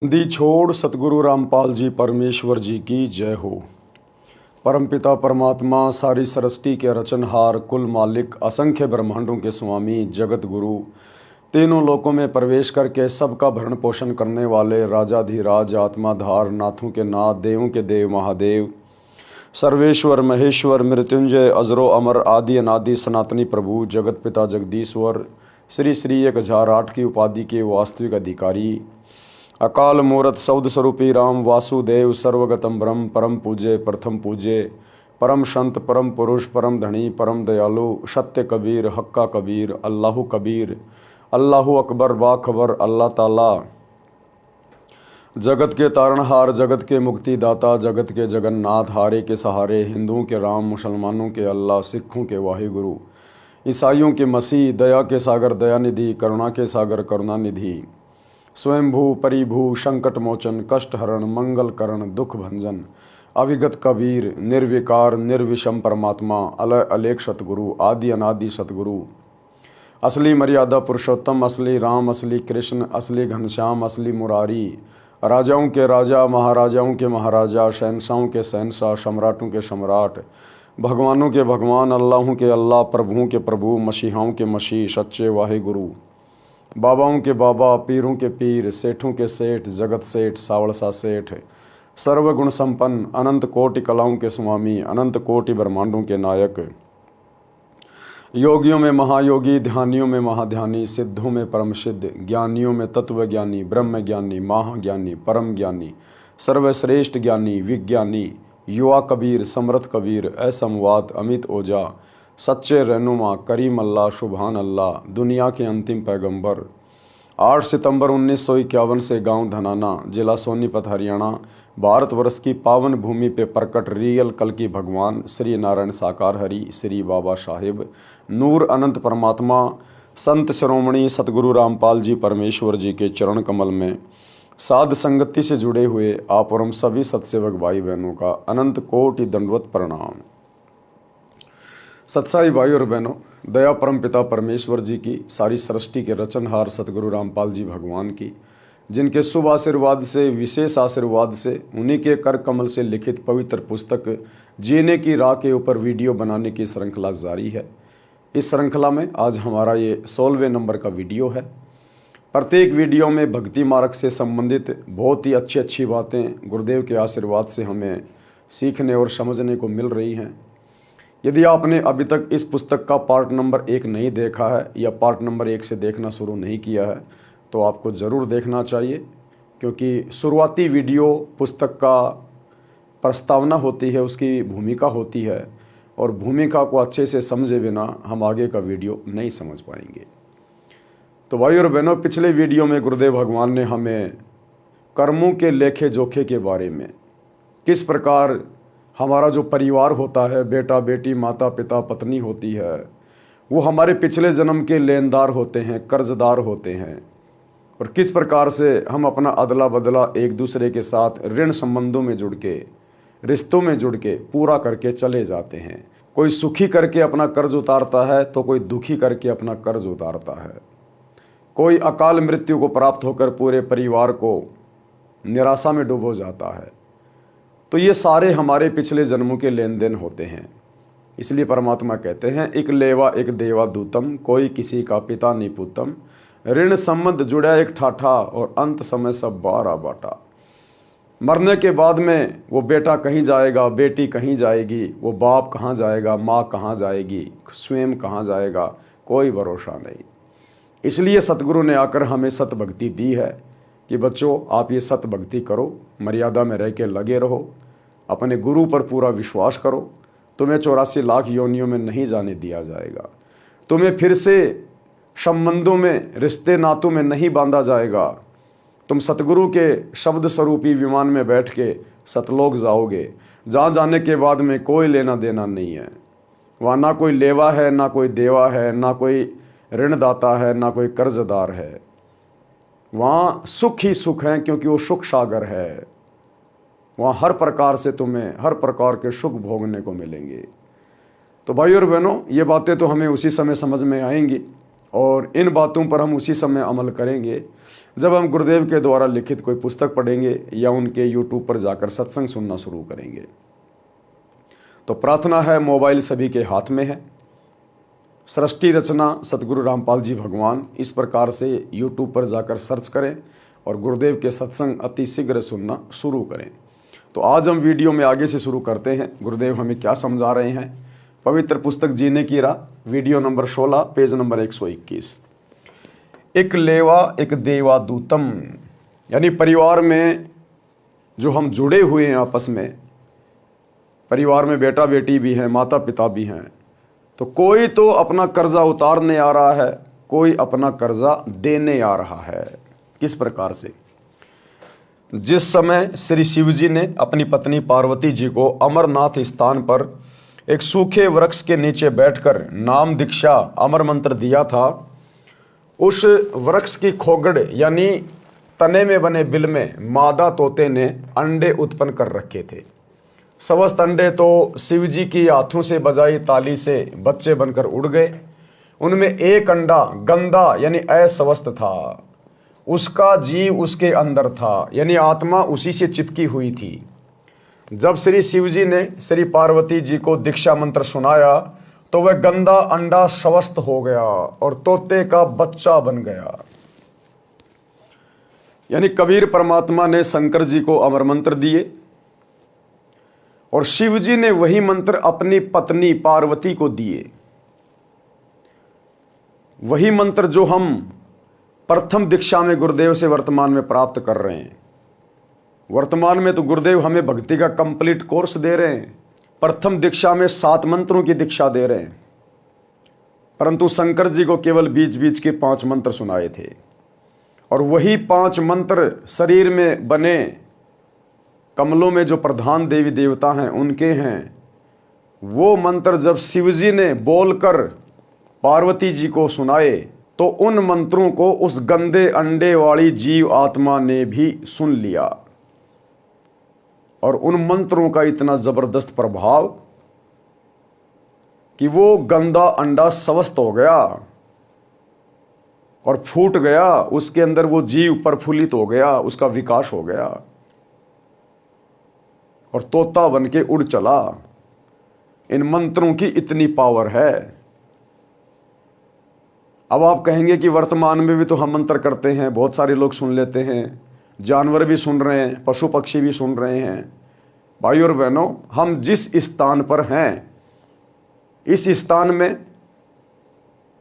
दी छोड़ सतगुरु रामपाल जी परमेश्वर जी की जय हो। परमपिता परमात्मा सारी सृष्टि के रचनहार, कुल मालिक, असंख्य ब्रह्मांडों के स्वामी, जगत गुरु, तीनों लोकों में प्रवेश करके सबका भरण पोषण करने वाले राजाधिराज, आत्माधार, नाथों के नाथ, देवों के देव महादेव, सर्वेश्वर महेश्वर, मृत्युंजय, अजरो अमर, आदि अनादि सनातनी प्रभु, जगत पिता जगदीश्वर, श्री श्री 1008 की उपाधि के वास्तविक अधिकारी, अकाल मूरत सौद स्वरूपी राम वासुदेव, सर्वगतम ब्रह्म, परम पूज्य, प्रथम पूज्य, परम संत, परम पुरुष, परम धनी, परम दयालु, सत्य कबीर, हक्का कबीर, अल्लाहु कबीर, अल्लाहु अकबर, बाखबर, अल्लाह ताला, जगत के तारणहार, जगत के मुक्तिदाता, जगत के जगन्नाथ, हारे के सहारे, हिंदुओं के राम, मुसलमानों के अल्लाह, सिखों के वाहिगुरु, ईसाइयों के मसीह, दया के सागर दयानिधि, करुणा के सागर करुणानिधि, स्वयंभू परिभू, संकट मोचन, कष्ट हरण, मंगल करण, दुख भंजन, अविगत कबीर, निर्विकार निर्विषम परमात्मा, अलय अलेख सतगुरु, आदि अनादि सतगुरु, असली मर्यादा पुरुषोत्तम, असली राम, असली कृष्ण, असली घनश्याम, असली मुरारी, राजाओं के राजा, महाराजाओं के महाराजा, शहनशाहों के शहनशाह, सम्राटों के सम्राट, भगवानों के भगवान, अल्लाहों के अल्लाह, प्रभुओं के प्रभु, मसीहाओं के मसीह, सच्चे वाहे गुरु, बाबाओं के बाबा, पीरों के पीर, सेठों के सेठ, जगत सेठ, सावड़सा सेठ, सर्वगुण संपन्न, अनंत कोटि कलाओं के स्वामी, अनंत कोटि ब्रह्मांडों के नायक, योगियों में महायोगी, ध्यानियों में महाध्यानी, सिद्धों में परम सिद्ध, ज्ञानियों में तत्व ज्ञानी, ब्रह्म ज्ञानी, महाज्ञानी, परम ज्ञानी, सर्वश्रेष्ठ ज्ञानी, विज्ञानी, युवा कबीर, समर्थ कबीर, असमवाद, अमित ओझा, सच्चे रहनुमा, करीम अल्लाह, सुभान अल्लाह, दुनिया के अंतिम पैगंबर, 8 सितंबर 1951 से गांव धनाना, जिला सोनीपत, हरियाणा, भारतवर्ष की पावन भूमि पे प्रकट रियल कल की भगवान श्री नारायण साकार हरि, श्री बाबा साहिब, नूर अनंत परमात्मा, संत शिरोमणि सतगुरु रामपाल जी परमेश्वर जी के चरण कमल में साध संगति से जुड़े हुए आप और हम सभी सत्सेवक भाई बहनों का अनंत कोटि दंडवत प्रणाम। सत्साई भाई और बहनों, दया परम पिता परमेश्वर जी की, सारी सृष्टि के रचनहार सतगुरु रामपाल जी भगवान की, जिनके शुभ आशीर्वाद से, विशेष आशीर्वाद से, उन्हीं के कर कमल से लिखित पवित्र पुस्तक जीने की राह के ऊपर वीडियो बनाने की श्रृंखला जारी है। इस श्रृंखला में आज हमारा ये 16वें नंबर का वीडियो है। प्रत्येक वीडियो में भक्ति मार्ग से संबंधित बहुत ही अच्छी बातें गुरुदेव के आशीर्वाद से हमें सीखने और समझने को मिल रही हैं। यदि आपने अभी तक इस पुस्तक का पार्ट नंबर 1 नहीं देखा है या पार्ट नंबर 1 से देखना शुरू नहीं किया है तो आपको ज़रूर देखना चाहिए, क्योंकि शुरुआती वीडियो पुस्तक का प्रस्तावना होती है, उसकी भूमिका होती है, और भूमिका को अच्छे से समझे बिना हम आगे का वीडियो नहीं समझ पाएंगे। तो भाई और बहनों, पिछले वीडियो में गुरुदेव भगवान ने हमें कर्मों के लेखे जोखे के बारे में, किस प्रकार हमारा जो परिवार होता है, बेटा बेटी, माता पिता, पत्नी होती है, वो हमारे पिछले जन्म के लेनदार होते हैं, कर्जदार होते हैं, और किस प्रकार से हम अपना अदला बदला एक दूसरे के साथ ऋण संबंधों में जुड़ के, रिश्तों में जुड़ के पूरा करके चले जाते हैं। कोई सुखी करके अपना कर्ज उतारता है तो कोई दुखी करके अपना कर्ज उतारता है। कोई अकाल मृत्यु को प्राप्त होकर पूरे परिवार को निराशा में डूबो जाता है। तो ये सारे हमारे पिछले जन्मों के लेन देन होते हैं। इसलिए परमात्मा कहते हैं, एक लेवा एक देवा दूतम, कोई किसी का पिता निपुतम, ऋण संबंध जुड़ा एक ठाठा, और अंत समय सब बारा बाटा। मरने के बाद में वो बेटा कहीं जाएगा, बेटी कहीं जाएगी, वो बाप कहाँ जाएगा, माँ कहाँ जाएगी, स्वयं कहाँ जाएगा, कोई भरोसा नहीं। इसलिए सतगुरु ने आकर हमें सत भक्ति दी है कि बच्चों, आप ये सत भक्ति करो, मर्यादा में रह के लगे रहो, अपने गुरु पर पूरा विश्वास करो, तुम्हें 84 लाख योनियों में नहीं जाने दिया जाएगा, तुम्हें फिर से संबंधों में, रिश्ते नातों में नहीं बांधा जाएगा। तुम सतगुरु के शब्द स्वरूपी विमान में बैठ के सतलोक जाओगे, जहाँ जाने के बाद में कोई लेना देना नहीं है। वहाँ ना कोई लेवा है, ना कोई देवा है, ना कोई ऋणदाता है, ना कोई कर्जदार है। वहाँ सुख ही सुख है, क्योंकि वो सुख सागर है। वहाँ हर प्रकार से तुम्हें हर प्रकार के सुख भोगने को मिलेंगे। तो भाई और बहनों, ये बातें तो हमें उसी समय समझ में आएंगी और इन बातों पर हम उसी समय अमल करेंगे जब हम गुरुदेव के द्वारा लिखित कोई पुस्तक पढ़ेंगे या उनके यूट्यूब पर जाकर सत्संग सुनना शुरू करेंगे। तो प्रार्थना है, मोबाइल सभी के हाथ में है। सृष्टि रचना सतगुरु रामपाल जी भगवान, इस प्रकार से यूट्यूब पर जाकर सर्च करें और गुरुदेव के सत्संग अति शीघ्र सुनना शुरू करें। तो आज हम वीडियो में आगे से शुरू करते हैं। गुरुदेव हमें क्या समझा रहे हैं। पवित्र पुस्तक जीने की राह, वीडियो नंबर 16, पेज नंबर 121। एक लेवा एक देवा दूतम, यानी परिवार में जो हम जुड़े हुए हैं आपस में, परिवार में बेटा बेटी भी हैं, माता पिता भी हैं, तो कोई तो अपना कर्जा उतारने आ रहा है, कोई अपना कर्जा देने आ रहा है। किस प्रकार से? जिस समय श्री शिव जी ने अपनी पत्नी पार्वती जी को अमरनाथ स्थान पर एक सूखे वृक्ष के नीचे बैठकर नाम दीक्षा अमर मंत्र दिया था, उस वृक्ष की खोगड़ यानी तने में बने बिल में मादा तोते ने अंडे उत्पन्न कर रखे थे। समस्त अंडे तो शिव जी की हाथों से बजाई ताली से बच्चे बनकर उड़ गए। उनमें एक अंडा गंदा यानी अस्वस्थ था, उसका जीव उसके अंदर था, यानी आत्मा उसी से चिपकी हुई थी। जब श्री शिव जी ने श्री पार्वती जी को दीक्षा मंत्र सुनाया तो वह गंदा अंडा स्वस्थ हो गया और तोते का बच्चा बन गया। यानी कबीर परमात्मा ने शंकर जी को अमर मंत्र दिए और शिव जी ने वही मंत्र अपनी पत्नी पार्वती को दिए। वही मंत्र जो हम प्रथम दीक्षा में गुरुदेव से वर्तमान में प्राप्त कर रहे हैं। वर्तमान में तो गुरुदेव हमें भक्ति का कंप्लीट कोर्स दे रहे हैं। प्रथम दीक्षा में 7 मंत्रों की दीक्षा दे रहे हैं, परंतु शंकर जी को केवल बीच बीच के 5 मंत्र सुनाए थे। और वही 5 मंत्र शरीर में बने कमलों में जो प्रधान देवी देवता हैं उनके हैं। वो मंत्र जब शिव जी ने बोलकर पार्वती जी को सुनाए तो उन मंत्रों को उस गंदे अंडे वाली जीव आत्मा ने भी सुन लिया और उन मंत्रों का इतना जबरदस्त प्रभाव कि वो गंदा अंडा स्वस्थ हो गया और फूट गया। उसके अंदर वो जीव प्रफुल्लित हो गया, उसका विकास हो गया और तोता बन के उड़ चला। इन मंत्रों की इतनी पावर है। अब आप कहेंगे कि वर्तमान में भी तो हम मंत्र करते हैं, बहुत सारे लोग सुन लेते हैं, जानवर भी सुन रहे हैं, पशु पक्षी भी सुन रहे हैं। भाई और बहनों, हम जिस स्थान पर हैं, इस स्थान में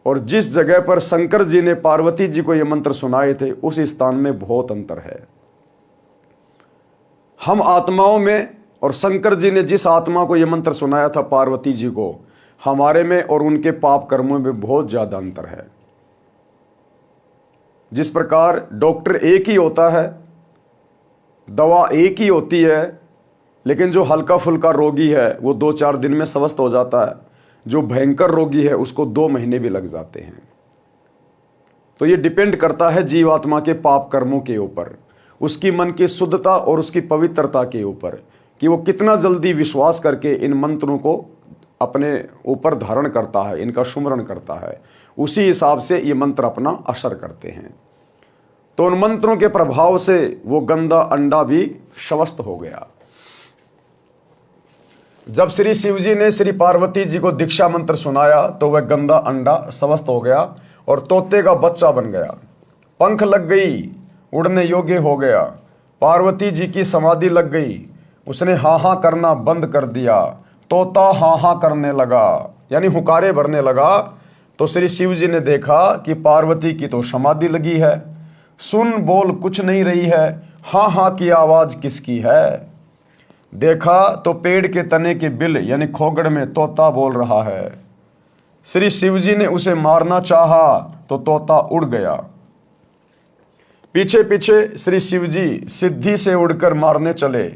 और जिस जगह पर शंकर जी ने पार्वती जी को ये मंत्र सुनाए थे, उस स्थान में बहुत अंतर है। हम आत्माओं में और शंकर जी ने जिस आत्मा को ये मंत्र सुनाया था पार्वती जी को, हमारे में और उनके पाप कर्मों में बहुत ज़्यादा अंतर है। जिस प्रकार डॉक्टर एक ही होता है, दवा एक ही होती है, लेकिन जो हल्का फुल्का रोगी है वो 2-4 दिन में स्वस्थ हो जाता है, जो भयंकर रोगी है उसको 2 महीने भी लग जाते हैं। तो ये डिपेंड करता है जीवात्मा के पाप कर्मों के ऊपर, उसकी मन की शुद्धता और उसकी पवित्रता के ऊपर, कि वो कितना जल्दी विश्वास करके इन मंत्रों को अपने ऊपर धारण करता है, इनका सुमरण करता है। उसी हिसाब से ये मंत्र अपना असर करते हैं। तो उन मंत्रों के प्रभाव से वो गंदा अंडा भी स्वस्थ हो गया। जब श्री शिव जी ने श्री पार्वती जी को दीक्षा मंत्र सुनाया तो वह गंदा अंडा स्वस्थ हो गया और तोते का बच्चा बन गया। पंख लग गई, उड़ने योग्य हो गया। पार्वती जी की समाधि लग गई, उसने हाँ हाँ करना बंद कर दिया, तोता हाँ हाँ करने लगा, यानी हुकारे भरने लगा। तो श्री शिव जी ने देखा कि पार्वती की तो समाधि लगी है, सुन बोल कुछ नहीं रही है, हाँ हाँ की आवाज़ किसकी है। देखा तो पेड़ के तने के बिल यानी खोगड़ में तोता बोल रहा है। श्री शिव जी ने उसे मारना चाहा तो तोता उड़ गया। पीछे पीछे श्री शिव जी सिद्धि से उड़कर मारने चले।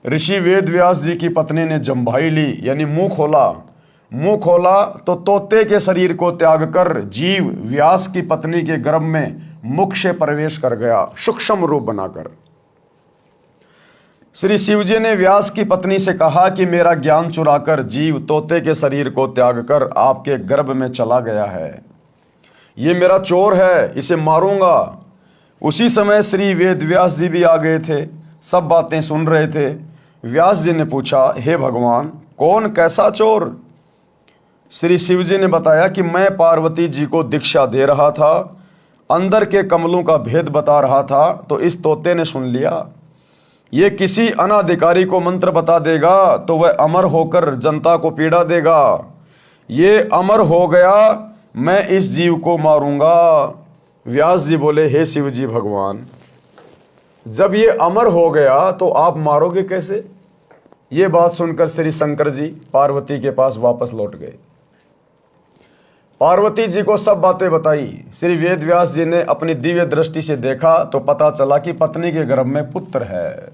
ऋषि वेद व्यास जी की पत्नी ने जम्भाई ली यानी मुंह खोला। मुंह खोला तो तोते के शरीर को त्याग कर जीव व्यास की पत्नी के गर्भ में मुख से प्रवेश कर गया, सूक्ष्म रूप बनाकर। श्री शिवजी ने व्यास की पत्नी से कहा कि मेरा ज्ञान चुराकर जीव तोते के शरीर को त्याग कर आपके गर्भ में चला गया है। ये मेरा चोर है, इसे मारूंगा। उसी समय श्री वेद व्यास जी भी आ गए थे, सब बातें सुन रहे थे। व्यास जी ने पूछा, हे भगवान, कौन कैसा चोर? श्री शिव जी ने बताया कि मैं पार्वती जी को दीक्षा दे रहा था, अंदर के कमलों का भेद बता रहा था, तो इस तोते ने सुन लिया। ये किसी अनाधिकारी को मंत्र बता देगा तो वह अमर होकर जनता को पीड़ा देगा। ये अमर हो गया, मैं इस जीव को मारूंगा। व्यास जी बोले, हे शिव जी भगवान, जब ये अमर हो गया तो आप मारोगे कैसे? ये बात सुनकर श्री शंकर जी पार्वती के पास वापस लौट गए। पार्वती जी को सब बातें बताई। श्री वेद व्यास जी ने अपनी दिव्य दृष्टि से देखा तो पता चला कि पत्नी के गर्भ में पुत्र है।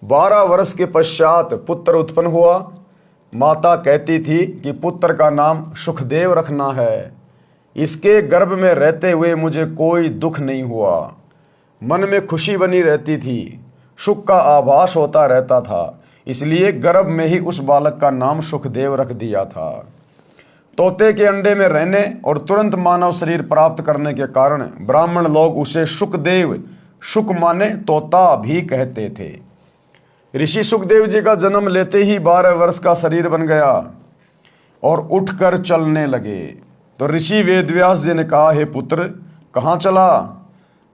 12 वर्ष के पश्चात पुत्र उत्पन्न हुआ। माता कहती थी कि पुत्र का नाम सुखदेव रखना है। इसके गर्भ में रहते हुए मुझे कोई दुख नहीं हुआ, मन में खुशी बनी रहती थी, सुख का आभास होता रहता था, इसलिए गर्भ में ही उस बालक का नाम सुखदेव रख दिया था। तोते के अंडे में रहने और तुरंत मानव शरीर प्राप्त करने के कारण ब्राह्मण लोग उसे सुखदेव, सुख माने तोता भी कहते थे। ऋषि सुखदेव जी का जन्म लेते ही 12 वर्ष का शरीर बन गया और उठकर चलने लगे। तो ऋषि वेदव्यास जी ने कहा, हे पुत्र, कहाँ चला?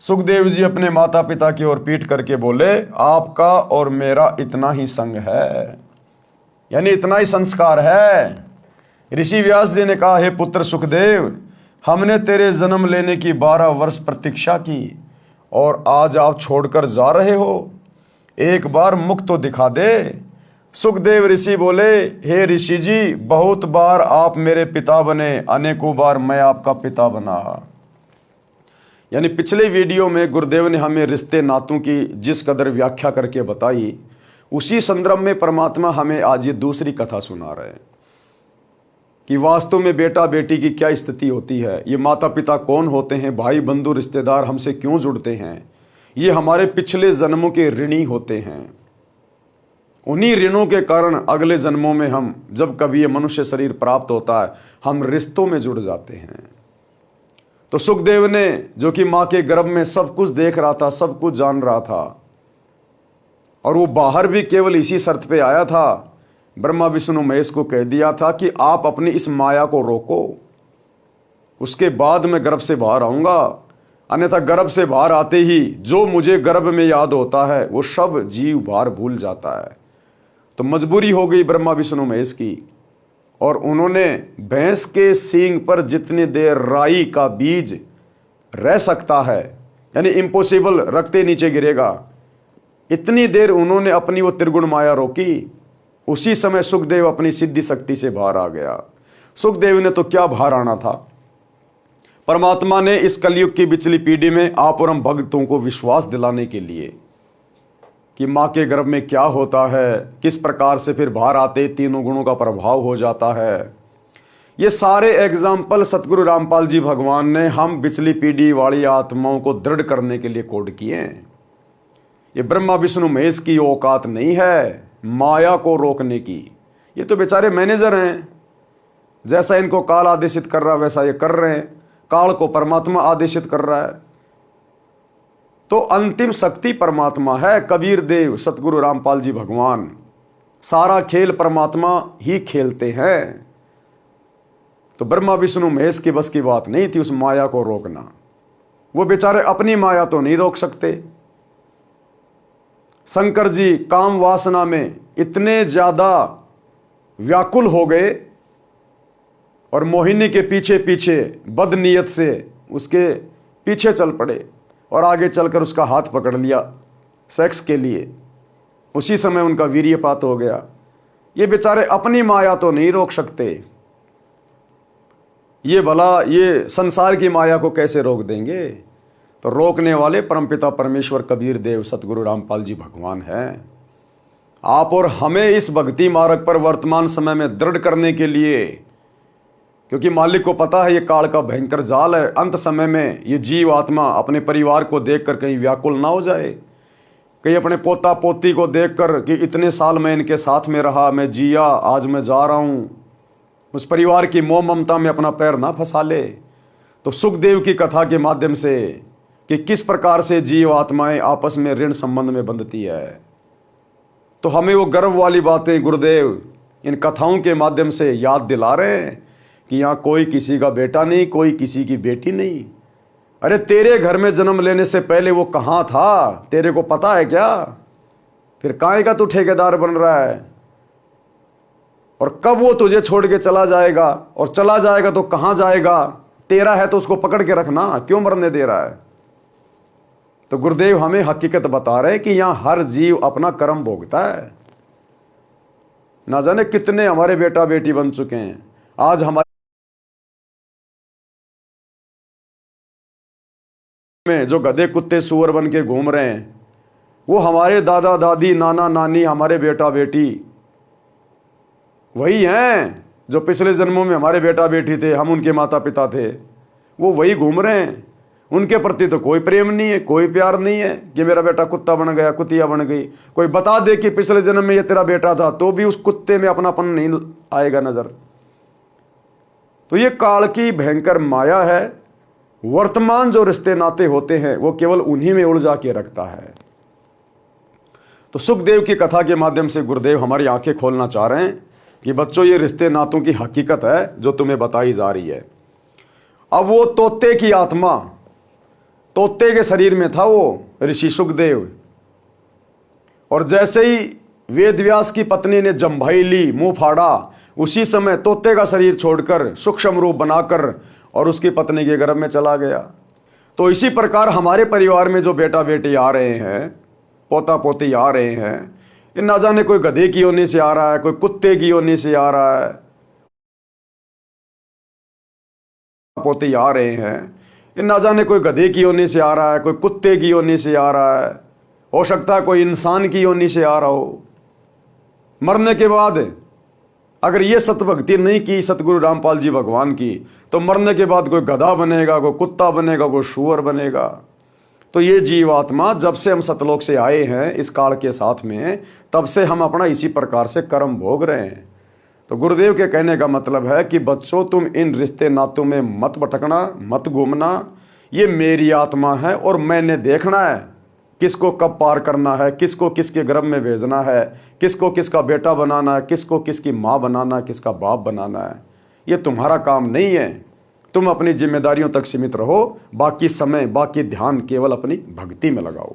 सुखदेव जी अपने माता पिता की ओर पीट करके बोले, आपका और मेरा इतना ही संग है, यानी इतना ही संस्कार है। ऋषि व्यास जी ने कहा, हे पुत्र सुखदेव, हमने तेरे जन्म लेने की 12 वर्ष प्रतीक्षा की और आज आप छोड़कर जा रहे हो। एक बार मुख तो दिखा दे। सुखदेव ऋषि बोले, हे ऋषि जी, बहुत बार आप मेरे पिता बने, अनेकों बार मैं आपका पिता बना। यानी पिछले वीडियो में गुरुदेव ने हमें रिश्ते नातों की जिस कदर व्याख्या करके बताई, उसी संदर्भ में परमात्मा हमें आज ये दूसरी कथा सुना रहे हैं कि वास्तव में बेटा बेटी की क्या स्थिति होती है, ये माता पिता कौन होते हैं, भाई बंधु रिश्तेदार हमसे क्यों जुड़ते हैं, ये हमारे पिछले जन्मों के ऋणी होते हैं। उन्हीं ऋणों के कारण अगले जन्मों में हम, जब कभी ये मनुष्य शरीर प्राप्त होता है, हम रिश्तों में जुड़ जाते हैं। तो सुखदेव ने, जो कि मां के गर्भ में सब कुछ देख रहा था, सब कुछ जान रहा था, और वो बाहर भी केवल इसी शर्त पे आया था, ब्रह्मा विष्णु महेश को कह दिया था कि आप अपनी इस माया को रोको, उसके बाद मैं गर्भ से बाहर आऊंगा, अन्यथा गर्भ से बाहर आते ही जो मुझे गर्भ में याद होता है वो सब जीव बाहर भूल जाता है। तो मजबूरी हो गई ब्रह्मा विष्णु महेश की, और उन्होंने भैंस के सींग पर जितनी देर राई का बीज रह सकता है, यानी इम्पॉसिबल, रखते नीचे गिरेगा, इतनी देर उन्होंने अपनी वो त्रिगुण माया रोकी। उसी समय सुखदेव अपनी सिद्धि शक्ति से बाहर आ गया। सुखदेव ने तो क्या बाहर आना था, परमात्मा ने इस कलयुग की पिछली पीढ़ी में आप और हम भक्तों को विश्वास दिलाने के लिए कि माँ के गर्भ में क्या होता है, किस प्रकार से फिर बाहर आते तीनों गुणों का प्रभाव हो जाता है, ये सारे एग्जाम्पल सतगुरु रामपाल जी भगवान ने हम पिछली पीढ़ी वाली आत्माओं को दृढ़ करने के लिए कोड किए हैं। ये ब्रह्मा विष्णु महेश की औकात नहीं है माया को रोकने की। ये तो बेचारे मैनेजर हैं, जैसा इनको काल आदेशित कर रहा है वैसा ये कर रहे हैं, काल को परमात्मा आदेशित कर रहा है। तो अंतिम शक्ति परमात्मा है, कबीर देव सतगुरु रामपाल जी भगवान, सारा खेल परमात्मा ही खेलते हैं। तो ब्रह्मा विष्णु महेश की बस की बात नहीं थी उस माया को रोकना। वो बेचारे अपनी माया तो नहीं रोक सकते। शंकर जी काम वासना में इतने ज्यादा व्याकुल हो गए और मोहिनी के पीछे पीछे बदनीयत से उसके पीछे चल पड़े और आगे चलकर उसका हाथ पकड़ लिया सेक्स के लिए। उसी समय उनका वीर्यपात हो गया। ये बेचारे अपनी माया तो नहीं रोक सकते, ये भला ये संसार की माया को कैसे रोक देंगे। तो रोकने वाले परमपिता परमेश्वर कबीर देव सतगुरु रामपाल जी भगवान हैं। आप और हमें इस भक्ति मार्ग पर वर्तमान समय में दृढ़ करने के लिए, क्योंकि मालिक को पता है ये काल का भयंकर जाल है, अंत समय में ये जीव आत्मा अपने परिवार को देखकर कहीं व्याकुल ना हो जाए, कहीं अपने पोता पोती को देखकर कि इतने साल मैं इनके साथ में रहा, मैं जिया, आज मैं जा रहा हूँ, उस परिवार की मोह ममता में अपना पैर ना फंसा ले। तो सुखदेव की कथा के माध्यम से कि किस प्रकार से जीव आत्माएं आपस में ऋण संबंध में बंधती है, तो हमें वो गर्व वाली बातें गुरुदेव इन कथाओं के माध्यम से याद दिला रहे हैं कि यहाँ कोई किसी का बेटा नहीं, कोई किसी की बेटी नहीं। अरे तेरे घर में जन्म लेने से पहले वो कहाँ था, तेरे को पता है क्या? फिर काहे का तू ठेकेदार बन रहा है? और कब वो तुझे छोड़ के चला जाएगा, और चला जाएगा तो कहाँ जाएगा? तेरा है तो उसको पकड़ के रखना, क्यों मरने दे रहा है? तो गुरुदेव हमें हकीकत बता रहे हैं कि यहां हर जीव अपना कर्म भोगता है। ना जाने कितने हमारे बेटा बेटी बन चुके हैं, आज हमारे में जो गधे कुत्ते सुअर बन के घूम रहे हैं, वो हमारे दादा दादी नाना नानी हमारे बेटा बेटी वही हैं जो पिछले जन्मों में हमारे बेटा बेटी थे, हम उनके माता पिता थे, वो वही घूम रहे हैं। उनके प्रति तो कोई प्रेम नहीं है, कोई प्यार नहीं है कि मेरा बेटा कुत्ता बन गया, कुतिया बन गई। कोई बता दे कि पिछले जन्म में ये तेरा बेटा था, तो भी उस कुत्ते में अपनापन नहीं आएगा नजर। तो ये काल की भयंकर माया है। वर्तमान जो रिश्ते नाते होते हैं वो केवल उन्हीं में उलझा के रखता है। तो सुखदेव की कथा के माध्यम से गुरुदेव हमारी आंखें खोलना चाह रहे हैं कि बच्चों, ये रिश्ते नातों की हकीकत है जो तुम्हें बताई जा रही है। अब वो तोते की आत्मा, तोते के शरीर में था वो ऋषि सुखदेव, और जैसे ही वेदव्यास की पत्नी ने जम्भाई ली, मुंह फाड़ा, उसी समय तोते का शरीर छोड़कर सूक्ष्म रूप बनाकर और उसकी पत्नी के गर्भ में चला गया। तो इसी प्रकार हमारे परिवार में जो बेटा बेटी आ रहे हैं, पोता पोती आ रहे हैं, ये ना जाने कोई गधे की योनि से आ रहा है, कोई कुत्ते की योनि से आ रहा है, पोते आ रहे हैं, ये ना जाने कोई गधे की योनि से आ रहा है, कोई कुत्ते की योनि से आ रहा है, हो सकता है कोई इंसान की योनि से आ रहा हो। मरने के बाद अगर ये सतभक्ति नहीं की सतगुरु रामपाल जी भगवान की, तो मरने के बाद कोई गधा बनेगा, कोई कुत्ता बनेगा, कोई शुअर बनेगा। तो ये जीवात्मा जब से हम सतलोक से आए हैं इस काल के साथ में, तब से हम अपना इसी प्रकार से कर्म भोग रहे हैं। तो गुरुदेव के कहने का मतलब है कि बच्चों, तुम इन रिश्ते नातों में मत भटकना, मत घूमना। ये मेरी आत्मा है और मैंने देखना है किसको कब पार करना है, किसको किसके गर्भ में भेजना है, किसको किसका बेटा बनाना है, किसको किसकी माँ बनाना है, किसका बाप बनाना है। ये तुम्हारा काम नहीं है। तुम अपनी जिम्मेदारियों तक सीमित रहो, बाकी समय, बाकी ध्यान केवल अपनी भक्ति में लगाओ।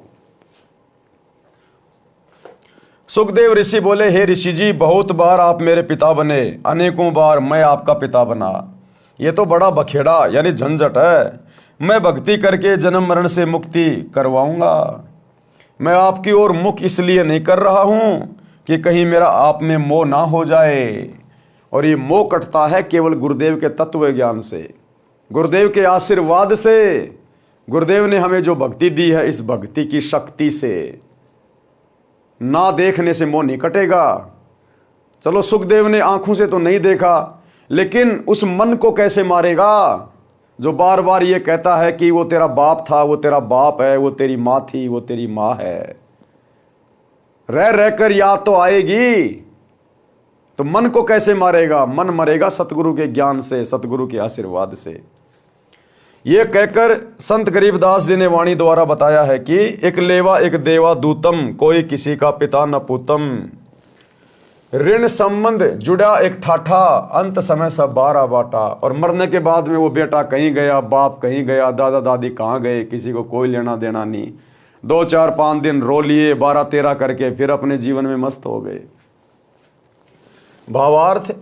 सुखदेव ऋषि बोले, हे ऋषि जी, बहुत बार आप मेरे पिता बने, अनेकों बार मैं आपका पिता बना। ये तो बड़ा बखेड़ा यानी झंझट है। मैं भक्ति करके जन्म मरण से मुक्ति करवाऊंगा। मैं आपकी ओर मुख इसलिए नहीं कर रहा हूं कि कहीं मेरा आप में मोह ना हो जाए। और ये मोह कटता है केवल गुरुदेव के तत्व ज्ञान से, गुरुदेव के आशीर्वाद से। गुरुदेव ने हमें जो भक्ति दी है, इस भक्ति की शक्ति से ना देखने से मोह नहीं कटेगा। चलो, सुखदेव ने आंखों से तो नहीं देखा, लेकिन उस मन को कैसे मारेगा जो बार बार ये कहता है कि वो तेरा बाप था, वो तेरा बाप है, वो तेरी माँ थी, वो तेरी माँ है। रह रहकर याद तो आएगी, तो मन को कैसे मारेगा? मन मरेगा सतगुरु के ज्ञान से, सतगुरु के आशीर्वाद से। ये कहकर संत गरीबदास जी ने वाणी द्वारा बताया है कि एक लेवा एक देवा दूतम, कोई किसी का पिता न पूतम। ऋण संबंध जुड़ा एक ठाठा, अंत समय सब बारा बाटा। और मरने के बाद में वो बेटा कहीं गया, बाप कहीं गया, दादा दादी कहाँ गए, किसी को कोई लेना देना नहीं। 2 4 5 दिन रो लिए, 12 13 करके फिर अपने जीवन में मस्त हो गए। भावार्थ,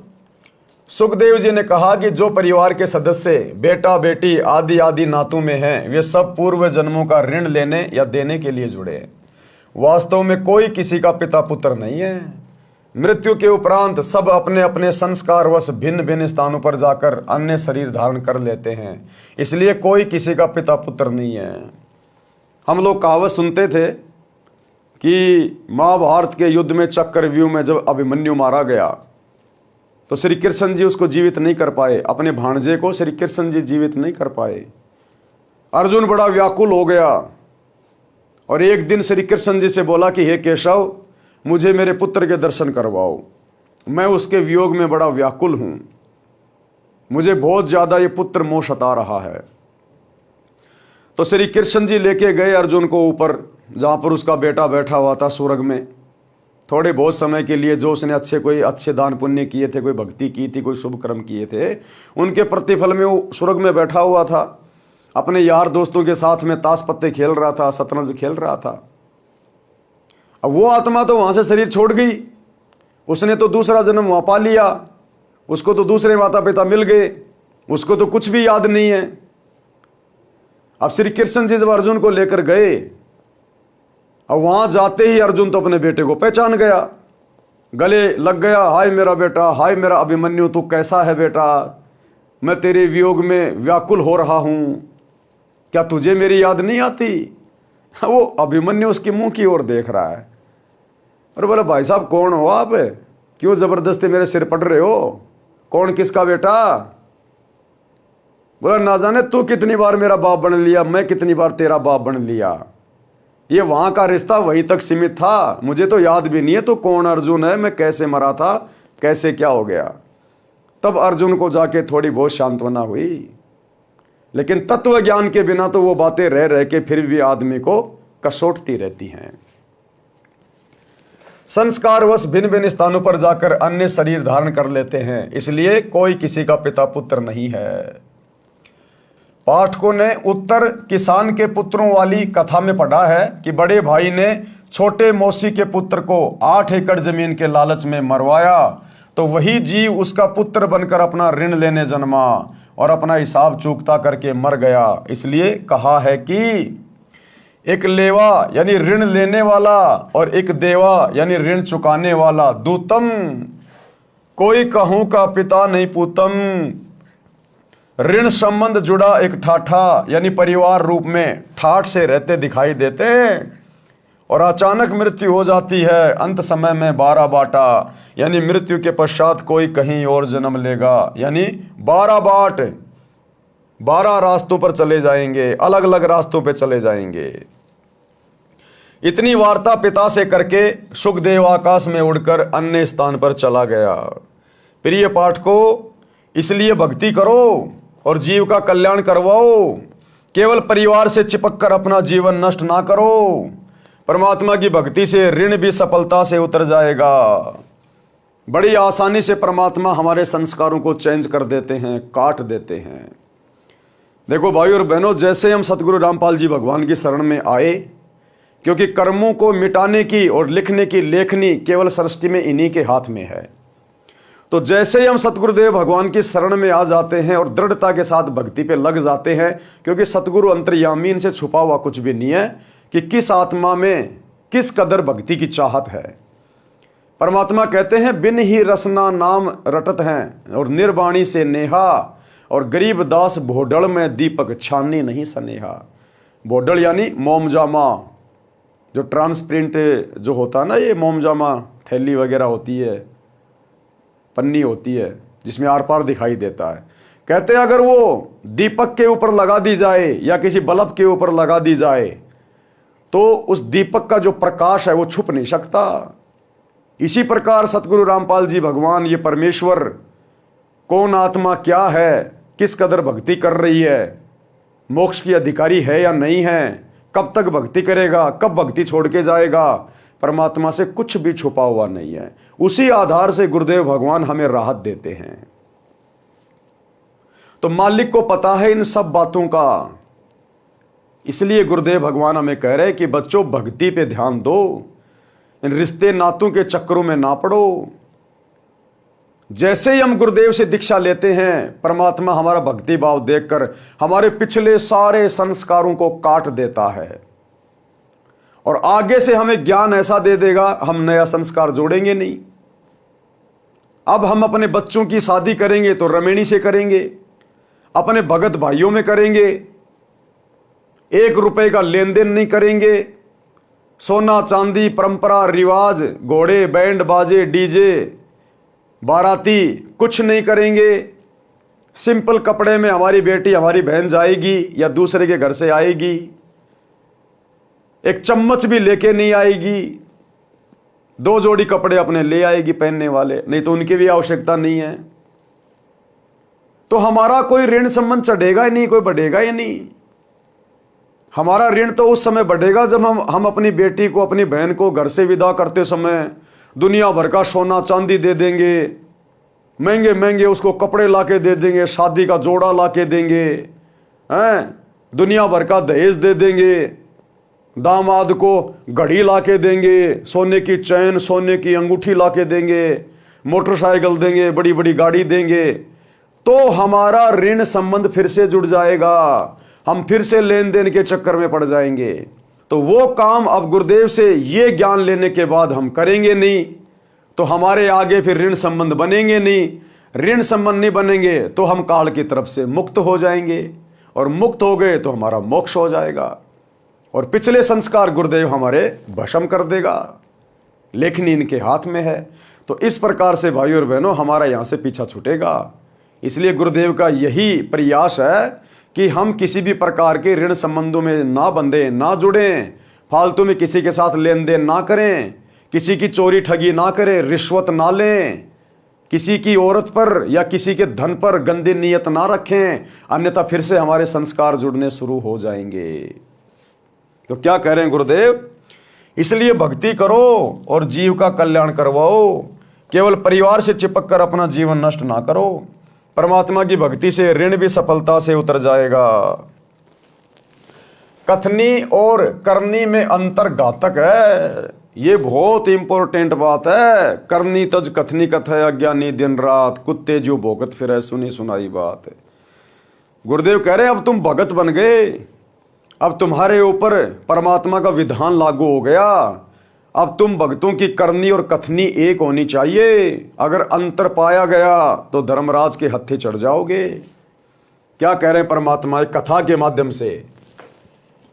सुखदेव जी ने कहा कि जो परिवार के सदस्य बेटा बेटी आदि आदि नातों में हैं, वे सब पूर्व जन्मों का ऋण लेने या देने के लिए जुड़े हैं। वास्तव में कोई किसी का पिता पुत्र नहीं है। मृत्यु के उपरांत सब अपने अपने संस्कारवश भिन्न भिन्न स्थानों पर जाकर अन्य शरीर धारण कर लेते हैं। इसलिए कोई किसी का पिता पुत्र नहीं है। हम लोग कहावत सुनते थे कि महाभारत के युद्ध में चक्रव्यूह में जब अभिमन्यु मारा गया, तो श्री कृष्ण जी उसको जीवित नहीं कर पाए। अपने भाणजे को श्री कृष्ण जी जीवित नहीं कर पाए। अर्जुन बड़ा व्याकुल हो गया और एक दिन श्री कृष्ण जी से बोला कि हे केशव, मुझे मेरे पुत्र के दर्शन करवाओ, मैं उसके वियोग में बड़ा व्याकुल हूं, मुझे बहुत ज्यादा ये पुत्र मोह सता रहा है। तो श्री कृष्ण जी लेके गए अर्जुन को ऊपर, जहाँ पर उसका बेटा बैठा हुआ था स्वर्ग में। थोड़े बहुत समय के लिए जो उसने कोई अच्छे दान पुण्य किए थे, कोई भक्ति की थी, कोई शुभ कर्म किए थे, उनके प्रतिफल में वो स्वर्ग में बैठा हुआ था, अपने यार दोस्तों के साथ में ताश पत्ते खेल रहा था, शतरंज खेल रहा था। अब वो आत्मा तो वहाँ से शरीर छोड़ गई, उसने तो दूसरा जन्म वहाँ पा लिया, उसको तो दूसरे माता पिता मिल गए, उसको तो कुछ भी याद नहीं है। अब श्री कृष्ण जी जब अर्जुन को लेकर गए, अब वहां जाते ही अर्जुन तो अपने बेटे को पहचान गया, गले लग गया, हाय मेरा बेटा, हाय मेरा अभिमन्यु, तू कैसा है बेटा, मैं तेरे वियोग में व्याकुल हो रहा हूं, क्या तुझे मेरी याद नहीं आती? वो अभिमन्यु उसके मुंह की ओर देख रहा है और बोला, भाई साहब कौन हो आप, क्यों जबरदस्ती मेरे सिर पड़ रहे हो, कौन किसका बेटा? बोला, ना जाने तू कितनी बार मेरा बाप बन लिया, मैं कितनी बार तेरा बाप बन लिया, ये वहां का रिश्ता वहीं तक सीमित था, मुझे तो याद भी नहीं है तो कौन अर्जुन है, मैं कैसे मरा था, कैसे क्या हो गया। तब अर्जुन को जाके थोड़ी बहुत सांत्वना हुई, लेकिन तत्व ज्ञान के बिना तो वो बातें रह रह के फिर भी आदमी को कसोटती रहती हैं। संस्कारवश भिन्न भिन्न स्थानों पर जाकर अन्य शरीर धारण कर लेते हैं, इसलिए कोई किसी का पिता पुत्र नहीं है। पाठकों ने उत्तर किसान के पुत्रों वाली कथा में पढ़ा है कि बड़े भाई ने छोटे मौसी के पुत्र को 8 एकड़ जमीन के लालच में मरवाया, तो वही जीव उसका पुत्र बनकर अपना ऋण लेने जन्मा और अपना हिसाब चूकता करके मर गया। इसलिए कहा है कि एक लेवा यानी ऋण लेने वाला और एक देवा यानी ऋण चुकाने वाला, दूतम कोई कहूं का पिता नहीं पूतम। ऋण संबंध जुड़ा एक ठाठा यानी परिवार रूप में ठाठ से रहते दिखाई देते हैं और अचानक मृत्यु हो जाती है, अंत समय में 12 बाटा यानी मृत्यु के पश्चात कोई कहीं और जन्म लेगा, यानी 12 बाट, 12 रास्तों पर चले जाएंगे, अलग अलग रास्तों पर चले जाएंगे। इतनी वार्ता पिता से करके सुखदेव आकाश में उड़कर अन्य स्थान पर चला गया। प्रिय पाठकों, इसलिए भक्ति करो और जीव का कल्याण करवाओ, केवल परिवार से चिपक कर अपना जीवन नष्ट ना करो। परमात्मा की भक्ति से ऋण भी सफलता से उतर जाएगा। बड़ी आसानी से परमात्मा हमारे संस्कारों को चेंज कर देते हैं, काट देते हैं। देखो भाई और बहनों, जैसे हम सतगुरु रामपाल जी भगवान की शरण में आए, क्योंकि कर्मों को मिटाने की और लिखने की लेखनी केवल सृष्टि में इन्हीं के हाथ में है, तो जैसे ही हम सतगुरुदेव भगवान की शरण में आ जाते हैं और दृढ़ता के साथ भक्ति पे लग जाते हैं, क्योंकि सतगुरु अंतर्यामी से छुपा हुआ कुछ भी नहीं है कि किस आत्मा में किस कदर भक्ति की चाहत है। परमात्मा कहते हैं, बिन ही रसना नाम रटत हैं और निर्वाणी से नेहा, और गरीब दास भोडल में दीपक छानी नहीं सनेहा। भोडल यानी मोमजामा, जो ट्रांसपेरेंट जो होता है ना, ये मोमजामा थैली वगैरह होती है, पन्नी होती है जिसमें आर पार दिखाई देता है। कहते हैं अगर वो दीपक के ऊपर लगा दी जाए या किसी बल्ब के ऊपर लगा दी जाए तो उस दीपक का जो प्रकाश है वो छुप नहीं सकता। इसी प्रकार सतगुरु रामपाल जी भगवान, ये परमेश्वर, कौन आत्मा क्या है, किस कदर भक्ति कर रही है, मोक्ष की अधिकारी है या नहीं है, कब तक भक्ति करेगा, कब भक्ति छोड़ के जाएगा, परमात्मा से कुछ भी छुपा हुआ नहीं है। उसी आधार से गुरुदेव भगवान हमें राहत देते हैं। तो मालिक को पता है इन सब बातों का, इसलिए गुरुदेव भगवान हमें कह रहे हैं कि बच्चों भक्ति पे ध्यान दो, इन रिश्ते नातों के चक्करों में ना पड़ो। जैसे ही हम गुरुदेव से दीक्षा लेते हैं, परमात्मा हमारा भक्ति भाव देखकर हमारे पिछले सारे संस्कारों को काट देता है और आगे से हमें ज्ञान ऐसा दे देगा, हम नया संस्कार जोड़ेंगे नहीं। अब हम अपने बच्चों की शादी करेंगे तो रमेणी से करेंगे, अपने भगत भाइयों में करेंगे, 1 रुपए का लेन देन नहीं करेंगे, सोना चांदी परंपरा रिवाज, घोड़े बैंड बाजे डीजे बाराती कुछ नहीं करेंगे। सिंपल कपड़े में हमारी बेटी हमारी बहन जाएगी या दूसरे के घर से आएगी, एक चम्मच भी लेके नहीं आएगी, 2 जोड़ी कपड़े अपने ले आएगी पहनने वाले, नहीं तो उनकी भी आवश्यकता नहीं है। तो हमारा कोई ऋण संबंध चढ़ेगा ही नहीं, कोई बढ़ेगा ही नहीं। हमारा ऋण तो उस समय बढ़ेगा जब हम अपनी बेटी को, अपनी बहन को घर से विदा करते समय दुनिया भर का सोना चांदी दे देंगे, महंगे महंगे उसको कपड़े लाके दे देंगे, शादी का जोड़ा लाके देंगे, हैं, दुनिया भर का दहेज दे देंगे, दामाद को घड़ी लाके देंगे, सोने की चैन, सोने की अंगूठी लाके देंगे, मोटरसाइकिल देंगे, बड़ी बड़ी गाड़ी देंगे, तो हमारा ऋण संबंध फिर से जुड़ जाएगा, हम फिर से लेन देन के चक्कर में पड़ जाएंगे। तो वो काम अब गुरुदेव से ये ज्ञान लेने के बाद हम करेंगे नहीं, तो हमारे आगे फिर ऋण संबंध बनेंगे नहीं। ऋण संबंध नहीं बनेंगे तो हम काल की तरफ से मुक्त हो जाएंगे, और मुक्त हो गए तो हमारा मोक्ष हो जाएगा, और पिछले संस्कार गुरुदेव हमारे भस्म कर देगा। लेखनी इनके हाथ में है। तो इस प्रकार से भाई और बहनों हमारा यहाँ से पीछा छूटेगा। इसलिए गुरुदेव का यही प्रयास है कि हम किसी भी प्रकार के ऋण संबंधों में ना बंधें, ना जुड़ें, फालतू में किसी के साथ लेन देन ना करें, किसी की चोरी ठगी ना करें, रिश्वत ना लें, किसी की औरत पर या किसी के धन पर गंदी नीयत ना रखें, अन्यथा फिर से हमारे संस्कार जुड़ने शुरू हो जाएंगे। तो क्या कह रहे हैं गुरुदेव? इसलिए भक्ति करो और जीव का कल्याण करवाओ, केवल परिवार से चिपक कर अपना जीवन नष्ट ना करो। परमात्मा की भक्ति से ऋण भी सफलता से उतर जाएगा। कथनी और करनी में अंतर घातक है, ये बहुत इंपॉर्टेंट बात है। करनी तज कथनी कथय, अज्ञानी दिन रात, कुत्ते जो भोगत फिरे, सुनी सुनाई बात है। गुरुदेव कह रहे हैं अब तुम भगत बन गए, अब तुम्हारे ऊपर परमात्मा का विधान लागू हो गया, अब तुम भक्तों की करनी और कथनी एक होनी चाहिए। अगर अंतर पाया गया तो धर्मराज के हत्थे चढ़ जाओगे। क्या कह रहे हैं परमात्मा? एक कथा के माध्यम से।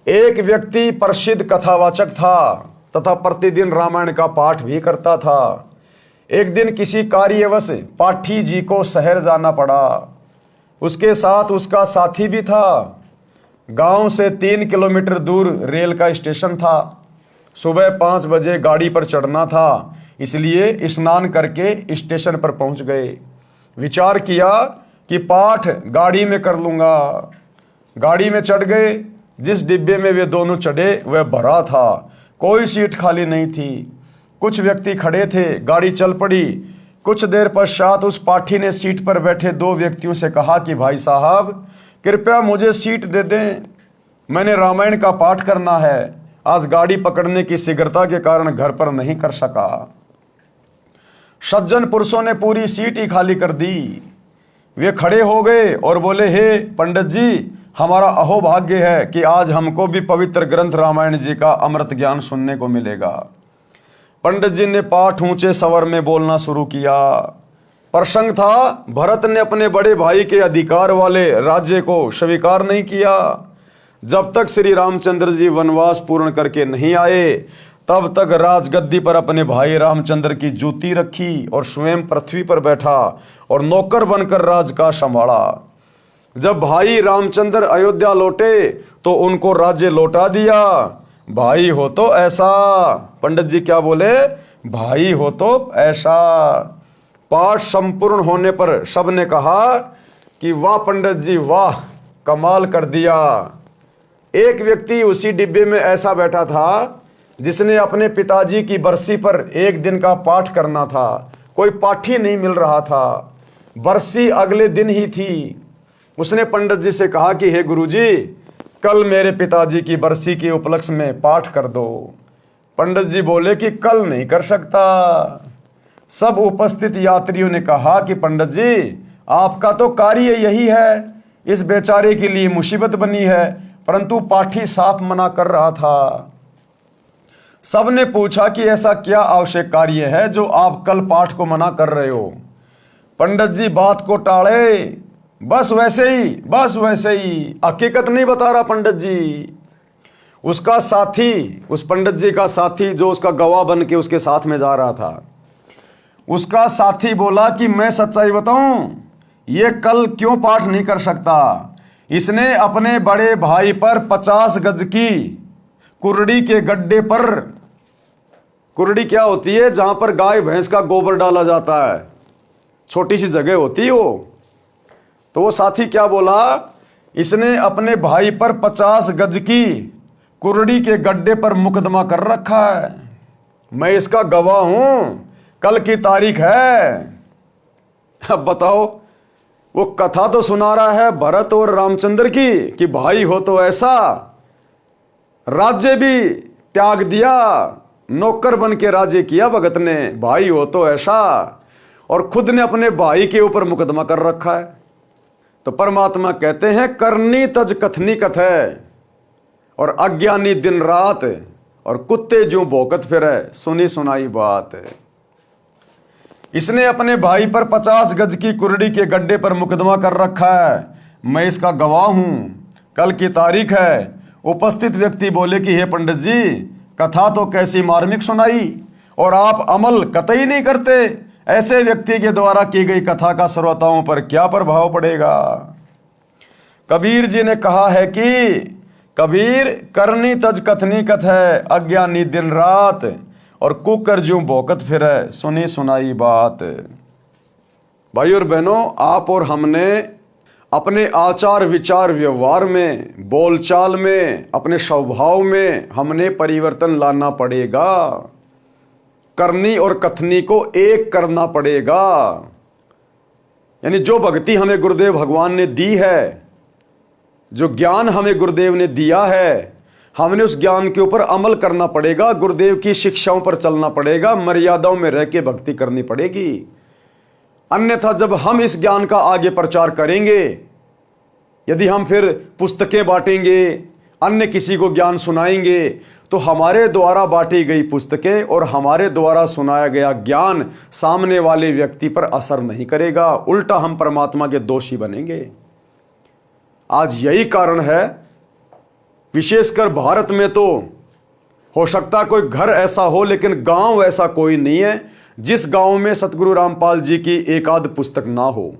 एक व्यक्ति प्रसिद्ध कथावाचक था तथा प्रतिदिन रामायण का पाठ भी करता था। एक दिन किसी कार्यवश पाठी जी को शहर जाना पड़ा। उसके साथ उसका साथी भी था। गांव से 3 किलोमीटर दूर रेल का स्टेशन था। सुबह 5 बजे गाड़ी पर चढ़ना था, इसलिए स्नान करके स्टेशन पर पहुंच गए। विचार किया कि पाठ गाड़ी में कर लूंगा। गाड़ी में चढ़ गए। जिस डिब्बे में वे दोनों चढ़े वह भरा था, कोई सीट खाली नहीं थी। कुछ व्यक्ति खड़े थे। गाड़ी चल पड़ी। कुछ देर पश्चात उस पाठी ने सीट पर बैठे 2 व्यक्तियों से कहा कि भाई साहब, कृपया मुझे सीट दे दें, मैंने रामायण का पाठ करना है। आज गाड़ी पकड़ने की शीघ्रता के कारण घर पर नहीं कर सका। सज्जन पुरुषों ने पूरी सीट ही खाली कर दी। वे खड़े हो गए और बोले, हे पंडित जी, हमारा अहोभाग्य है कि आज हमको भी पवित्र ग्रंथ रामायण जी का अमृत ज्ञान सुनने को मिलेगा। पंडित जी ने पाठ ऊंचे स्वर में बोलना शुरू किया। प्रसंग था, भरत ने अपने बड़े भाई के अधिकार वाले राज्य को स्वीकार नहीं किया। जब तक श्री रामचंद्र जी वनवास पूर्ण करके नहीं आए, तब तक राजगद्दी पर अपने भाई रामचंद्र की जूती रखी और स्वयं पृथ्वी पर बैठा और नौकर बनकर राज का संभाला। जब भाई रामचंद्र अयोध्या लौटे तो उनको राज्य लौटा दिया। भाई हो तो ऐसा। पंडित जी क्या बोले? भाई हो तो ऐसा। पाठ संपूर्ण होने पर सबने कहा कि वाह पंडित जी, वाह, कमाल कर दिया। एक व्यक्ति उसी डिब्बे में ऐसा बैठा था जिसने अपने पिताजी की बरसी पर एक दिन का पाठ करना था। कोई पाठी नहीं मिल रहा था। बरसी अगले दिन ही थी। उसने पंडित जी से कहा कि हे गुरुजी, कल मेरे पिताजी की बरसी के उपलक्ष्य में पाठ कर दो। पंडित जी बोले कि कल नहीं कर सकता। सब उपस्थित यात्रियों ने कहा कि पंडित जी, आपका तो कार्य यही है, इस बेचारे के लिए मुसीबत बनी है, परंतु पाठी साफ मना कर रहा था। सबने पूछा कि ऐसा क्या आवश्यक कार्य है जो आप कल पाठ को मना कर रहे हो? पंडित जी बात को टाले, बस वैसे ही, हकीकत नहीं बता रहा पंडित जी। उसका साथी, उस पंडित जी का साथी जो उसका गवाह बन के उसके साथ में जा रहा था, उसका साथी बोला कि मैं सच्चाई बताऊं, ये कल क्यों पाठ नहीं कर सकता? इसने अपने बड़े भाई पर 50 गज की कुर्डी के गड्ढे पर, कुर्डी क्या होती है? जहां पर गाय भैंस का गोबर डाला जाता है, छोटी सी जगह होती है वो। तो वो साथी क्या बोला? इसने अपने भाई पर 50 गज की कुर्डी के गड्ढे पर मुकदमा कर रखा है। मैं इसका गवाह हूं, कल की तारीख है। अब बताओ, वो कथा तो सुना रहा है भरत और रामचंद्र की कि भाई हो तो ऐसा, राज्य भी त्याग दिया, नौकर बन के राज्य किया भगत ने, भाई हो तो ऐसा, और खुद ने अपने भाई के ऊपर मुकदमा कर रखा है। तो परमात्मा कहते हैं करनी तज कथनी कथ है, और अज्ञानी दिन रात, और कुत्ते जो भौंकत फिरे सुनी सुनाई बात। इसने अपने भाई पर 50 गज की कुर्डी के गड्ढे पर मुकदमा कर रखा है। मैं इसका गवाह हूं, कल की तारीख है। उपस्थित व्यक्ति बोले कि हे पंडित जी, कथा तो कैसी मार्मिक सुनाई, और आप अमल कतई नहीं करते। ऐसे व्यक्ति के द्वारा की गई कथा का श्रोताओं पर क्या प्रभाव पड़ेगा। कबीर जी ने कहा है कि कबीर करनी तज कथनी कथ है, अज्ञानी दिन रात, और कुकर ज्यों भौंकत फिरे सुनी सुनाई बात। भाई और बहनों, आप और हमने अपने आचार विचार व्यवहार में, बोलचाल में, अपने स्वभाव में हमने परिवर्तन लाना पड़ेगा। करनी और कथनी को एक करना पड़ेगा। यानी जो भक्ति हमें गुरुदेव भगवान ने दी है, जो ज्ञान हमें गुरुदेव ने दिया है, हमने उस ज्ञान के ऊपर अमल करना पड़ेगा। गुरुदेव की शिक्षाओं पर चलना पड़ेगा, मर्यादाओं में रह के भक्ति करनी पड़ेगी। अन्यथा जब हम इस ज्ञान का आगे प्रचार करेंगे, यदि हम फिर पुस्तकें बांटेंगे, अन्य किसी को ज्ञान सुनाएंगे, तो हमारे द्वारा बांटी गई पुस्तकें और हमारे द्वारा सुनाया गया ज्ञान सामने वाले व्यक्ति पर असर नहीं करेगा, उल्टा हम परमात्मा के दोषी बनेंगे। आज यही कारण है, विशेषकर भारत में तो हो सकता कोई घर ऐसा हो, लेकिन गांव ऐसा कोई नहीं है जिस गांव में सतगुरु रामपाल जी की एक आध पुस्तक ना हो।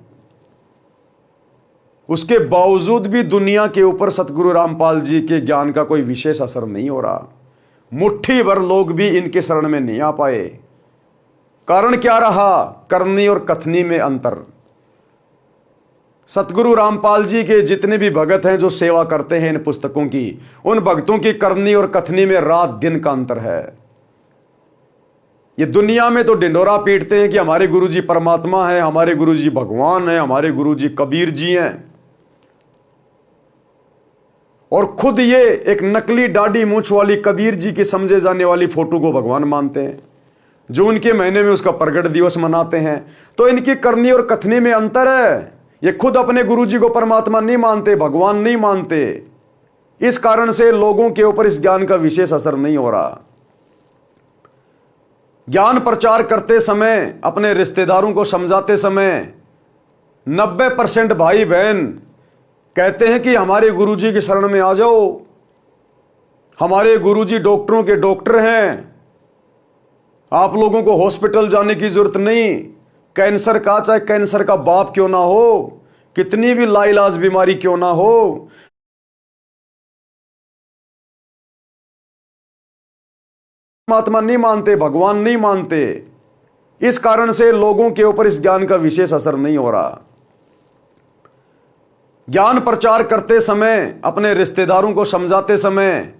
उसके बावजूद भी दुनिया के ऊपर सतगुरु रामपाल जी के ज्ञान का कोई विशेष असर नहीं हो रहा। मुट्ठी भर लोग भी इनके शरण में नहीं आ पाए। कारण क्या रहा? करनी और कथनी में अंतर। सतगुरु रामपाल जी के जितने भी भगत हैं जो सेवा करते हैं इन पुस्तकों की, उन भक्तों की करनी और कथनी में रात दिन का अंतर है। ये दुनिया में तो ढिंडोरा पीटते हैं कि हमारे गुरुजी परमात्मा है, हमारे गुरुजी भगवान है, हमारे गुरुजी कबीर जी हैं, और खुद ये एक नकली दाढ़ी मूंछ वाली कबीर जी की समझे जाने वाली फोटो को भगवान मानते हैं, जो उनके महीने में उसका प्रगट दिवस मनाते हैं। तो इनकी करनी और कथनी में अंतर है। ये खुद अपने गुरुजी को परमात्मा नहीं मानते, भगवान नहीं मानते। इस कारण से लोगों के ऊपर इस ज्ञान का विशेष असर नहीं हो रहा। ज्ञान प्रचार करते समय, अपने रिश्तेदारों को समझाते समय 90% भाई बहन कहते हैं कि हमारे गुरुजी की शरण में आ जाओ, हमारे गुरुजी डॉक्टरों के डॉक्टर हैं, आप लोगों को हॉस्पिटल जाने की जरूरत नहीं। कैंसर का, चाहे कैंसर का बाप क्यों ना हो, कितनी भी लाइलाज बीमारी क्यों ना हो, परमात्मा नहीं मानते, भगवान नहीं मानते। इस कारण से लोगों के ऊपर इस ज्ञान का विशेष असर नहीं हो रहा। ज्ञान प्रचार करते समय, अपने रिश्तेदारों को समझाते समय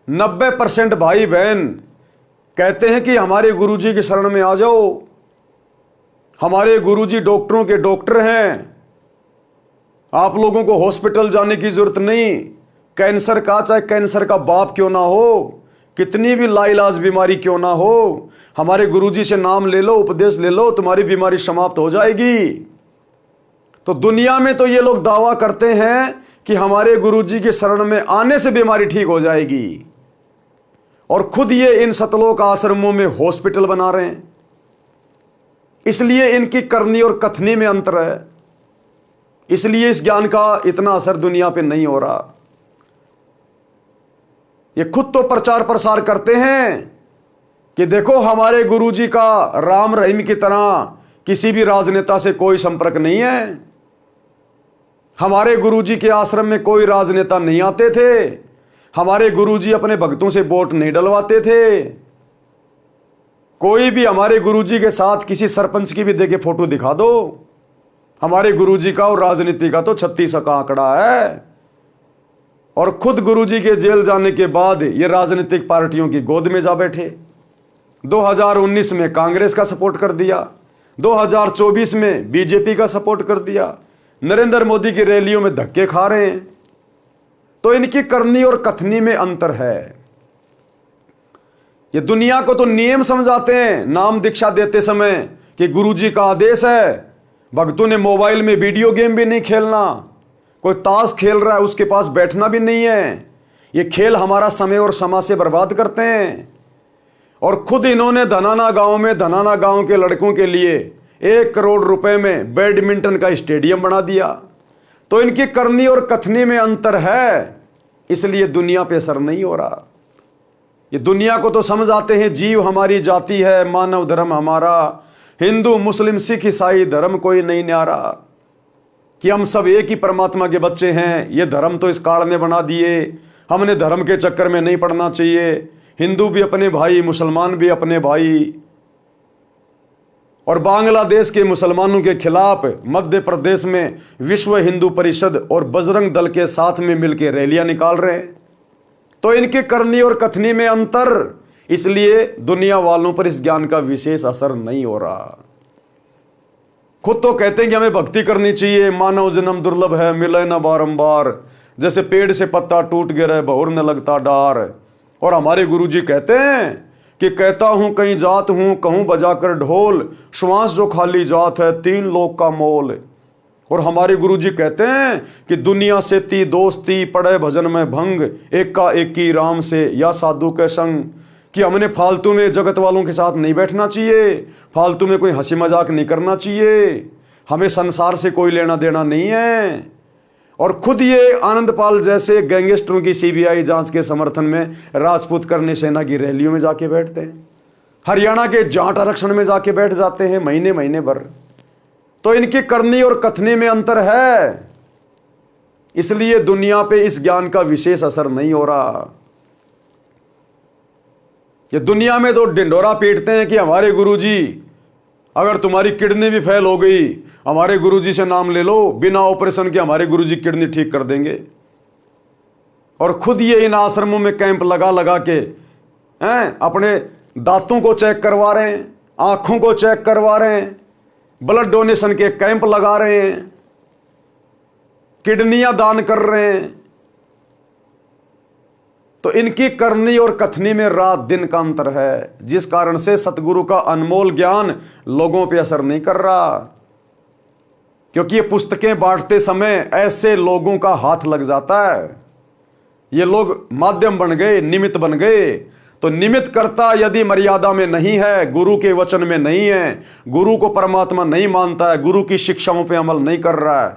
90% भाई बहन कहते हैं कि हमारे गुरुजी की शरण में आ जाओ, हमारे गुरुजी डॉक्टरों के डॉक्टर हैं, आप लोगों को हॉस्पिटल जाने की जरूरत नहीं। कैंसर का, चाहे कैंसर का बाप क्यों ना हो, कितनी भी लाइलाज बीमारी क्यों ना हो, हमारे गुरुजी से नाम ले लो, उपदेश ले लो, तुम्हारी बीमारी समाप्त हो जाएगी। तो दुनिया में तो ये लोग दावा करते हैं कि हमारे गुरुजी के शरण में आने से बीमारी ठीक हो जाएगी, और खुद ये इन सतलोक आश्रमों में हॉस्पिटल बना रहे हैं। इसलिए इनकी करनी और कथनी में अंतर है। इसलिए इस ज्ञान का इतना असर दुनिया पे नहीं हो रहा। ये खुद तो प्रचार प्रसार करते हैं कि देखो हमारे गुरुजी का राम रहीम की तरह किसी भी राजनेता से कोई संपर्क नहीं है, हमारे गुरुजी के आश्रम में कोई राजनेता नहीं आते थे, हमारे गुरुजी अपने भक्तों से वोट नहीं डलवाते थे, कोई भी हमारे गुरुजी के साथ किसी सरपंच की भी देके फोटो दिखा दो, हमारे गुरुजी का और राजनीति का तो 36 का आंकड़ा है। और खुद गुरुजी के जेल जाने के बाद ये राजनीतिक पार्टियों की गोद में जा बैठे। 2019 में कांग्रेस का सपोर्ट कर दिया, 2024 में बीजेपी का सपोर्ट कर दिया, नरेंद्र मोदी की रैलियों में धक्के खा रहे हैं। तो इनकी करनी और कथनी में अंतर है। ये दुनिया को तो नियम समझाते हैं नाम दीक्षा देते समय कि गुरुजी का आदेश है। भक्तों ने मोबाइल में वीडियो गेम भी नहीं खेलना, कोई ताश खेल रहा है उसके पास बैठना भी नहीं है। ये खेल हमारा समय और समाज से बर्बाद करते हैं। और खुद इन्होंने धनाना गांव के लड़कों के लिए 1 करोड़ रुपए में बैडमिंटन का स्टेडियम बना दिया। तो इनकी करनी और कथनी में अंतर है, इसलिए दुनिया पे असर नहीं हो रहा। ये दुनिया को तो समझ आते हैं जीव हमारी जाति है, मानव धर्म हमारा, हिंदू मुस्लिम सिख ईसाई धर्म कोई नहीं न्यारा, कि हम सब एक ही परमात्मा के बच्चे हैं। ये धर्म तो इस काल ने बना दिए, हमने धर्म के चक्कर में नहीं पड़ना चाहिए। हिंदू भी अपने भाई, मुसलमान भी अपने भाई। और बांग्लादेश के मुसलमानों के खिलाफ मध्य प्रदेश में विश्व हिंदू परिषद और बजरंग दल के साथ में मिलकर रैलियां निकाल रहे हैं। तो इनकी करनी और कथनी में अंतर, इसलिए दुनिया वालों पर इस ज्ञान का विशेष असर नहीं हो रहा। खुद तो कहते हैं कि हमें भक्ति करनी चाहिए, मानव जन्म दुर्लभ है, मिले न बारंबार, जैसे पेड़ से पत्ता टूट गिरे बहुर न लगता डार। और हमारे गुरुजी कहते हैं कि कहता हूं कहीं जात हूं, कहूं बजाकर ढोल, श्वास जो खाली जात है 3 लोक का मोल। और हमारे गुरुजी कहते हैं कि दुनिया से ती दोस्ती, पड़े भजन में भंग, एक का एक की राम से या साधु के संग। कि हमने फालतू में जगत वालों के साथ नहीं बैठना चाहिए, फालतू में कोई हंसी मजाक नहीं करना चाहिए, हमें संसार से कोई लेना देना नहीं है। और खुद ये आनंदपाल जैसे गैंगस्टरों की सीबीआई जांच के समर्थन में राजपूत करनी सेना की रैलियों में जाके बैठते हैं, हरियाणा के जाट आरक्षण में जाके बैठ जाते हैं महीने महीने भर। तो इनकी करनी और कथनी में अंतर है, इसलिए दुनिया पे इस ज्ञान का विशेष असर नहीं हो रहा। ये दुनिया में तो ढिंढोरा पीटते हैं कि हमारे गुरुजी, अगर तुम्हारी किडनी भी फेल हो गई हमारे गुरुजी से नाम ले लो, बिना ऑपरेशन के हमारे गुरुजी किडनी ठीक कर देंगे। और खुद ये इन आश्रमों में कैंप लगा लगा के अपने दांतों को चेक करवा रहे हैं, आंखों को चेक करवा रहे हैं, ब्लड डोनेशन के कैंप लगा रहे हैं, किडनियां दान कर रहे हैं। तो इनकी करनी और कथनी में रात दिन का अंतर है, जिस कारण से सतगुरु का अनमोल ज्ञान लोगों पे असर नहीं कर रहा। क्योंकि ये पुस्तकें बांटते समय ऐसे लोगों का हाथ लग जाता है, ये लोग माध्यम बन गए, निमित्त बन गए। तो निमित्त करता यदि मर्यादा में नहीं है, गुरु के वचन में नहीं है, गुरु को परमात्मा नहीं मानता है, गुरु की शिक्षाओं पे अमल नहीं कर रहा है,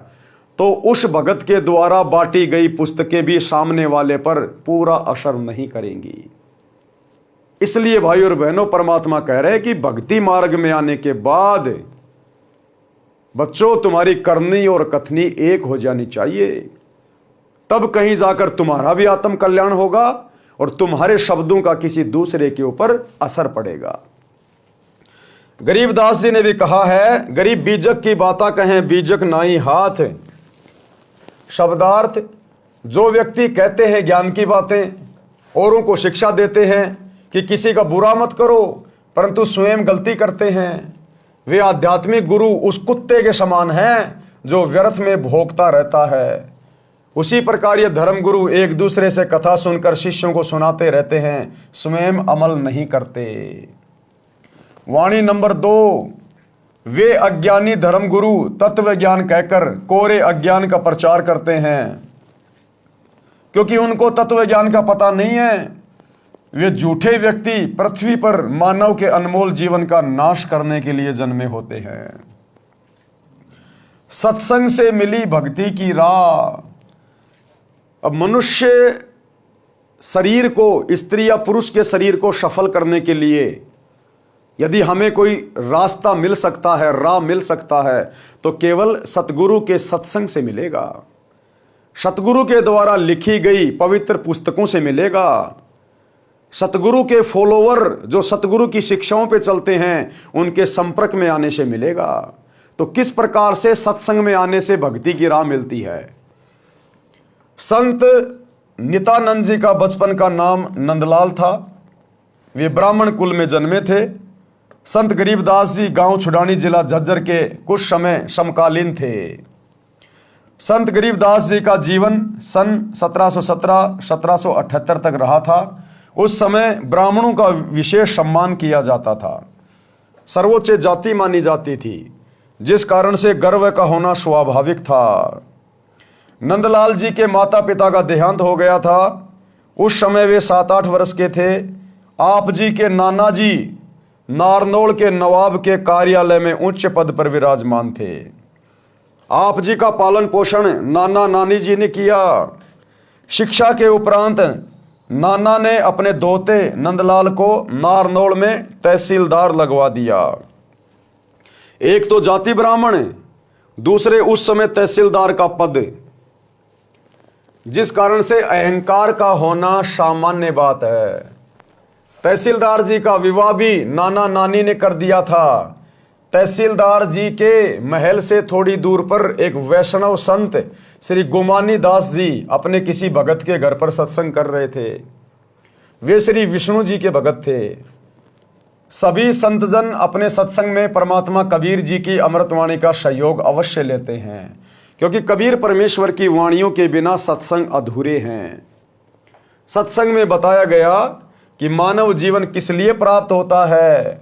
तो उस भगत के द्वारा बांटी गई पुस्तकें भी सामने वाले पर पूरा असर नहीं करेंगी। इसलिए भाई और बहनों, परमात्मा कह रहे हैं कि भक्ति मार्ग में आने के बाद बच्चों तुम्हारी करनी और कथनी एक हो जानी चाहिए, तब कहीं जाकर तुम्हारा भी आत्म कल्याण होगा और तुम्हारे शब्दों का किसी दूसरे के ऊपर असर पड़ेगा। गरीबदास जी ने भी कहा है, गरीब बीजक की बाता कहें बीजक नाई हाथ। शब्दार्थ, जो व्यक्ति कहते हैं ज्ञान की बातें, औरों को शिक्षा देते हैं कि किसी का बुरा मत करो, परंतु स्वयं गलती करते हैं, वे आध्यात्मिक गुरु उस कुत्ते के समान हैं जो व्यर्थ में भोगता रहता है। उसी प्रकार ये धर्मगुरु एक दूसरे से कथा सुनकर शिष्यों को सुनाते रहते हैं, स्वयं अमल नहीं करते। वाणी नंबर 2, वे अज्ञानी धर्मगुरु तत्व ज्ञान कहकर कोरे अज्ञान का प्रचार करते हैं, क्योंकि उनको तत्व ज्ञान का पता नहीं है। वे झूठे व्यक्ति पृथ्वी पर मानव के अनमोल जीवन का नाश करने के लिए जन्मे होते हैं। सत्संग से मिली भक्ति की राह। अब मनुष्य शरीर को, स्त्री या पुरुष के शरीर को सफल करने के लिए यदि हमें कोई रास्ता मिल सकता है, राह मिल सकता है, तो केवल सतगुरु के सत्संग से मिलेगा, सतगुरु के द्वारा लिखी गई पवित्र पुस्तकों से मिलेगा, सतगुरु के फॉलोवर जो सतगुरु की शिक्षाओं पे चलते हैं उनके संपर्क में आने से मिलेगा। तो किस प्रकार से सत्संग में आने से भक्ति की राह मिलती है। संत नित्यानंद जी का बचपन का नाम नंदलाल था। वे ब्राह्मण कुल में जन्मे थे। संत गरीबदास जी गांव छुड़ानी जिला झज्जर के कुछ समय समकालीन थे। संत गरीबदास जी का जीवन सन 1717-1778 तक रहा था। उस समय ब्राह्मणों का विशेष सम्मान किया जाता था, सर्वोच्च जाति मानी जाती थी, जिस कारण से गर्व का होना स्वाभाविक था। नंदलाल जी के माता पिता का देहांत हो गया था। उस समय वे 7-8 वर्ष के थे। आप जी के नाना जी नारनौल के नवाब के कार्यालय में उच्च पद पर विराजमान थे। आप जी का पालन पोषण नाना नानी जी ने किया। शिक्षा के उपरांत नाना ने अपने दोते नंदलाल को नारनौल में तहसीलदार लगवा दिया। एक तो जाति ब्राह्मण, दूसरे उस समय तहसीलदार का पद, जिस कारण से अहंकार का होना सामान्य बात है। तहसीलदार जी का विवाह भी नाना नानी ने कर दिया था। तहसीलदार जी के महल से थोड़ी दूर पर एक वैष्णव संत श्री गोमानी दास जी अपने किसी भगत के घर पर सत्संग कर रहे थे। वे श्री विष्णु जी के भगत थे। सभी संतजन अपने सत्संग में परमात्मा कबीर जी की अमृतवाणी का सहयोग अवश्य लेते हैं, क्योंकि कबीर परमेश्वर की वाणियों के बिना सत्संग अधूरे हैं। सत्संग में बताया गया कि मानव जीवन किस लिए प्राप्त होता है,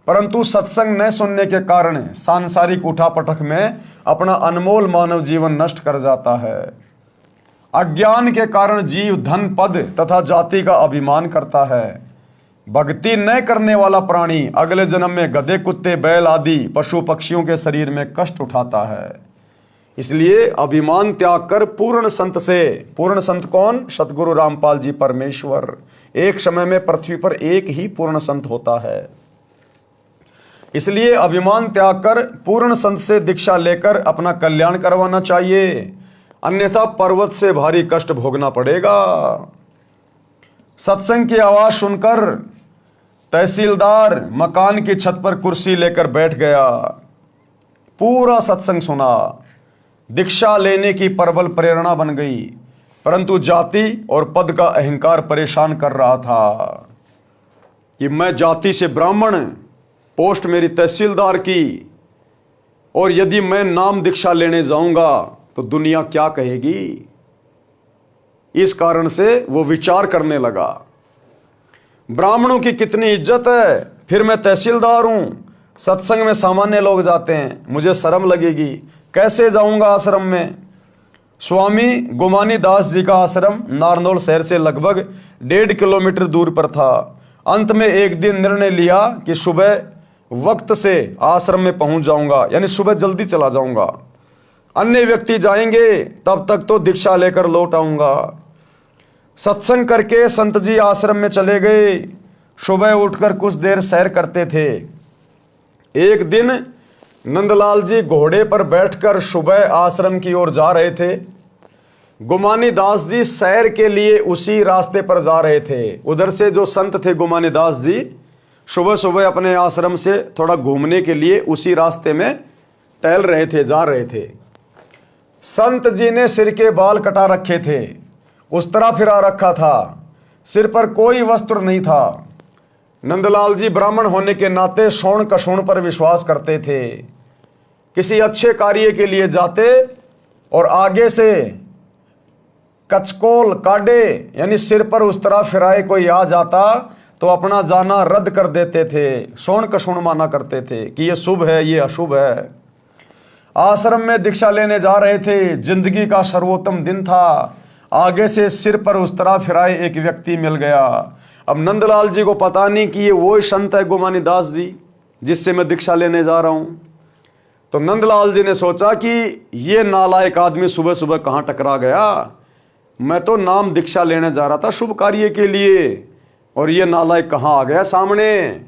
परंतु सत्संग न सुनने के कारण सांसारिक उठापटक में अपना अनमोल मानव जीवन नष्ट कर जाता है। अज्ञान के कारण जीव धन पद तथा जाति का अभिमान करता है। भक्ति न करने वाला प्राणी अगले जन्म में गधे, कुत्ते, बैल आदि पशु पक्षियों के शरीर में कष्ट उठाता है। इसलिए अभिमान त्याग कर पूर्ण संत से, पूर्ण संत कौन? सतगुरु रामपाल जी परमेश्वर। एक समय में पृथ्वी पर एक ही पूर्ण संत होता है। इसलिए अभिमान त्याग कर पूर्ण संत से दीक्षा लेकर अपना कल्याण करवाना चाहिए, अन्यथा पर्वत से भारी कष्ट भोगना पड़ेगा। सत्संग की आवाज सुनकर तहसीलदार मकान की छत पर कुर्सी लेकर बैठ गया। पूरा सत्संग सुना। दीक्षा लेने की प्रबल प्रेरणा बन गई, परंतु जाति और पद का अहंकार परेशान कर रहा था कि मैं जाति से ब्राह्मण, पोस्ट मेरी तहसीलदार की, और यदि मैं नाम दीक्षा लेने जाऊंगा तो दुनिया क्या कहेगी। इस कारण से वो विचार करने लगा, ब्राह्मणों की कितनी इज्जत है, फिर मैं तहसीलदार हूं, सत्संग में सामान्य लोग जाते हैं, मुझे शर्म लगेगी, कैसे जाऊंगा आश्रम में। स्वामी गोमानी दास जी का आश्रम नारनौल शहर से लगभग 1.5 किलोमीटर दूर पर था। अंत में एक दिन निर्णय लिया कि सुबह वक्त से आश्रम में पहुंच जाऊंगा, यानी सुबह जल्दी चला जाऊंगा। अन्य व्यक्ति जाएंगे, तब तक तो दीक्षा लेकर लौट आऊंगा। सत्संग करके संत जी आश्रम में चले गए। सुबह उठकर कुछ देर सैर करते थे। एक दिन नंदलाल जी घोड़े पर बैठकर सुबह आश्रम की ओर जा रहे थे। गोमानी दास जी सैर के लिए उसी रास्ते पर जा रहे थे। उधर से जो संत थे गोमानी दास जी सुबह सुबह अपने आश्रम से थोड़ा घूमने के लिए उसी रास्ते में टहल रहे थे, जा रहे थे। संत जी ने सिर के बाल कटा रखे थे, उस तरह फिरा रखा था, सिर पर कोई वस्त्र नहीं था। नंदलाल जी ब्राह्मण होने के नाते शोण कशोण पर विश्वास करते थे। किसी अच्छे कार्य के लिए जाते और आगे से कचकोल काटे, यानी सिर पर उस तरह फिराए कोई आ जाता तो अपना जाना रद्द कर देते थे। शोण कशोण माना करते थे कि ये शुभ है, ये अशुभ है। आश्रम में दीक्षा लेने जा रहे थे। जिंदगी का सर्वोत्तम दिन था। आगे से सिर पर उस तरह फिराए एक व्यक्ति मिल गया। अब नंदलाल जी को पता नहीं कि ये वो संत है गोमानी दास जी जिससे मैं दीक्षा लेने जा रहा हूं। तो नंदलाल जी ने सोचा कि ये नालायक आदमी सुबह सुबह कहां टकरा गया। मैं तो नाम दीक्षा लेने जा रहा था शुभ कार्य के लिए, और ये नालायक कहां आ गया सामने।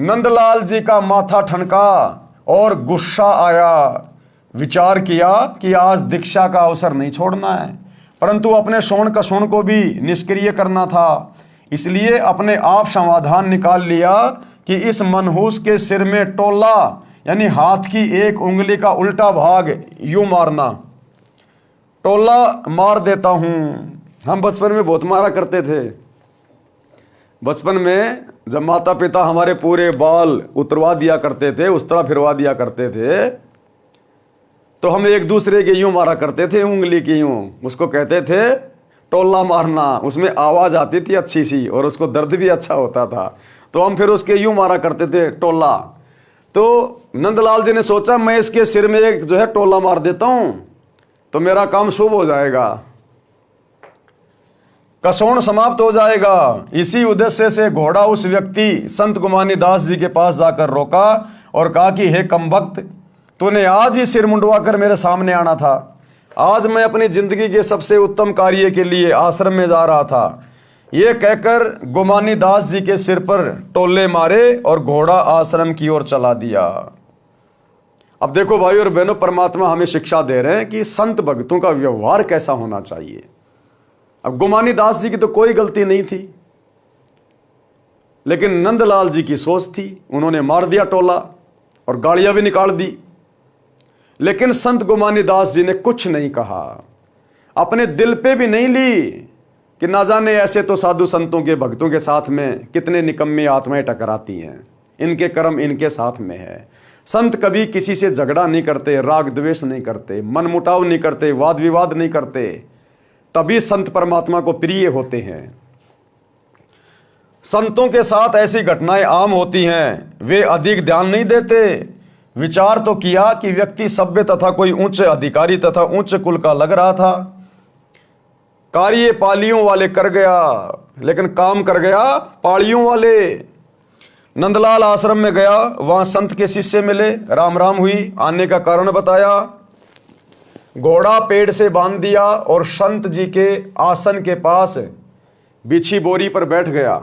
नंदलाल जी का माथा ठनका और गुस्सा आया। विचार किया कि आज दीक्षा का अवसर नहीं छोड़ना है, परंतु अपने शोण कशोण को भी निष्क्रिय करना था। इसलिए अपने आप समाधान निकाल लिया कि इस मनहूस के सिर में टोला यानी हाथ की एक उंगली का उल्टा भाग यूं मारना, टोला मार देता हूं। हम बचपन में बहुत मारा करते थे। बचपन में जब माता पिता हमारे पूरे बाल उतरवा दिया करते थे, उस तरह फिरवा दिया करते थे, तो हम एक दूसरे के यूं मारा करते थे, उंगली की यूं। उसको कहते थे टोला मारना। उसमें आवाज आती थी अच्छी सी और उसको दर्द भी अच्छा होता था, तो हम फिर उसके यूं मारा करते थे टोला। तो नंदलाल जी ने सोचा मैं इसके सिर में एक जो है टोला मार देता हूं तो मेरा काम शुभ हो जाएगा, कसौण समाप्त हो जाएगा। इसी उद्देश्य से घोड़ा उस व्यक्ति संत गुमानी दास जी के पास जाकर रोका और कहा कि हे कमबख्त, तूने आज ही सिर मुंडवा कर मेरे सामने आना था। आज मैं अपनी जिंदगी के सबसे उत्तम कार्य के लिए आश्रम में जा रहा था। ये कहकर गुमानी दास जी के सिर पर टोले मारे और घोड़ा आश्रम की ओर चला दिया। अब देखो भाई और बहनों, परमात्मा हमें शिक्षा दे रहे हैं कि संत भक्तों का व्यवहार कैसा होना चाहिए। अब गुमानी दास जी की तो कोई गलती नहीं थी, लेकिन नंदलाल जी की सोच थी। उन्होंने मार दिया टोला और गाड़ियां भी निकाल दी, लेकिन संत गुमानी दास जी ने कुछ नहीं कहा, अपने दिल पे भी नहीं ली कि ना जाने ऐसे तो साधु संतों के भक्तों के साथ में कितने निकम्मे आत्माएं टकराती हैं, इनके कर्म इनके साथ में है। संत कभी किसी से झगड़ा नहीं करते, राग द्वेष नहीं करते, मनमुटाव नहीं करते, वाद विवाद नहीं करते, तभी संत परमात्मा को प्रिय होते हैं। संतों के साथ ऐसी घटनाएं आम होती हैं, वे अधिक ध्यान नहीं देते। विचार तो किया कि व्यक्ति सभ्य तथा कोई उच्च अधिकारी तथा उच्च कुल का लग रहा था, कार्य पालियों वाले कर गया, लेकिन काम कर गया पालियों वाले। नंदलाल आश्रम में गया, वहां संत के शिष्य मिले, राम राम हुई, आने का कारण बताया, घोड़ा पेड़ से बांध दिया और संत जी के आसन के पास बिछी बोरी पर बैठ गया।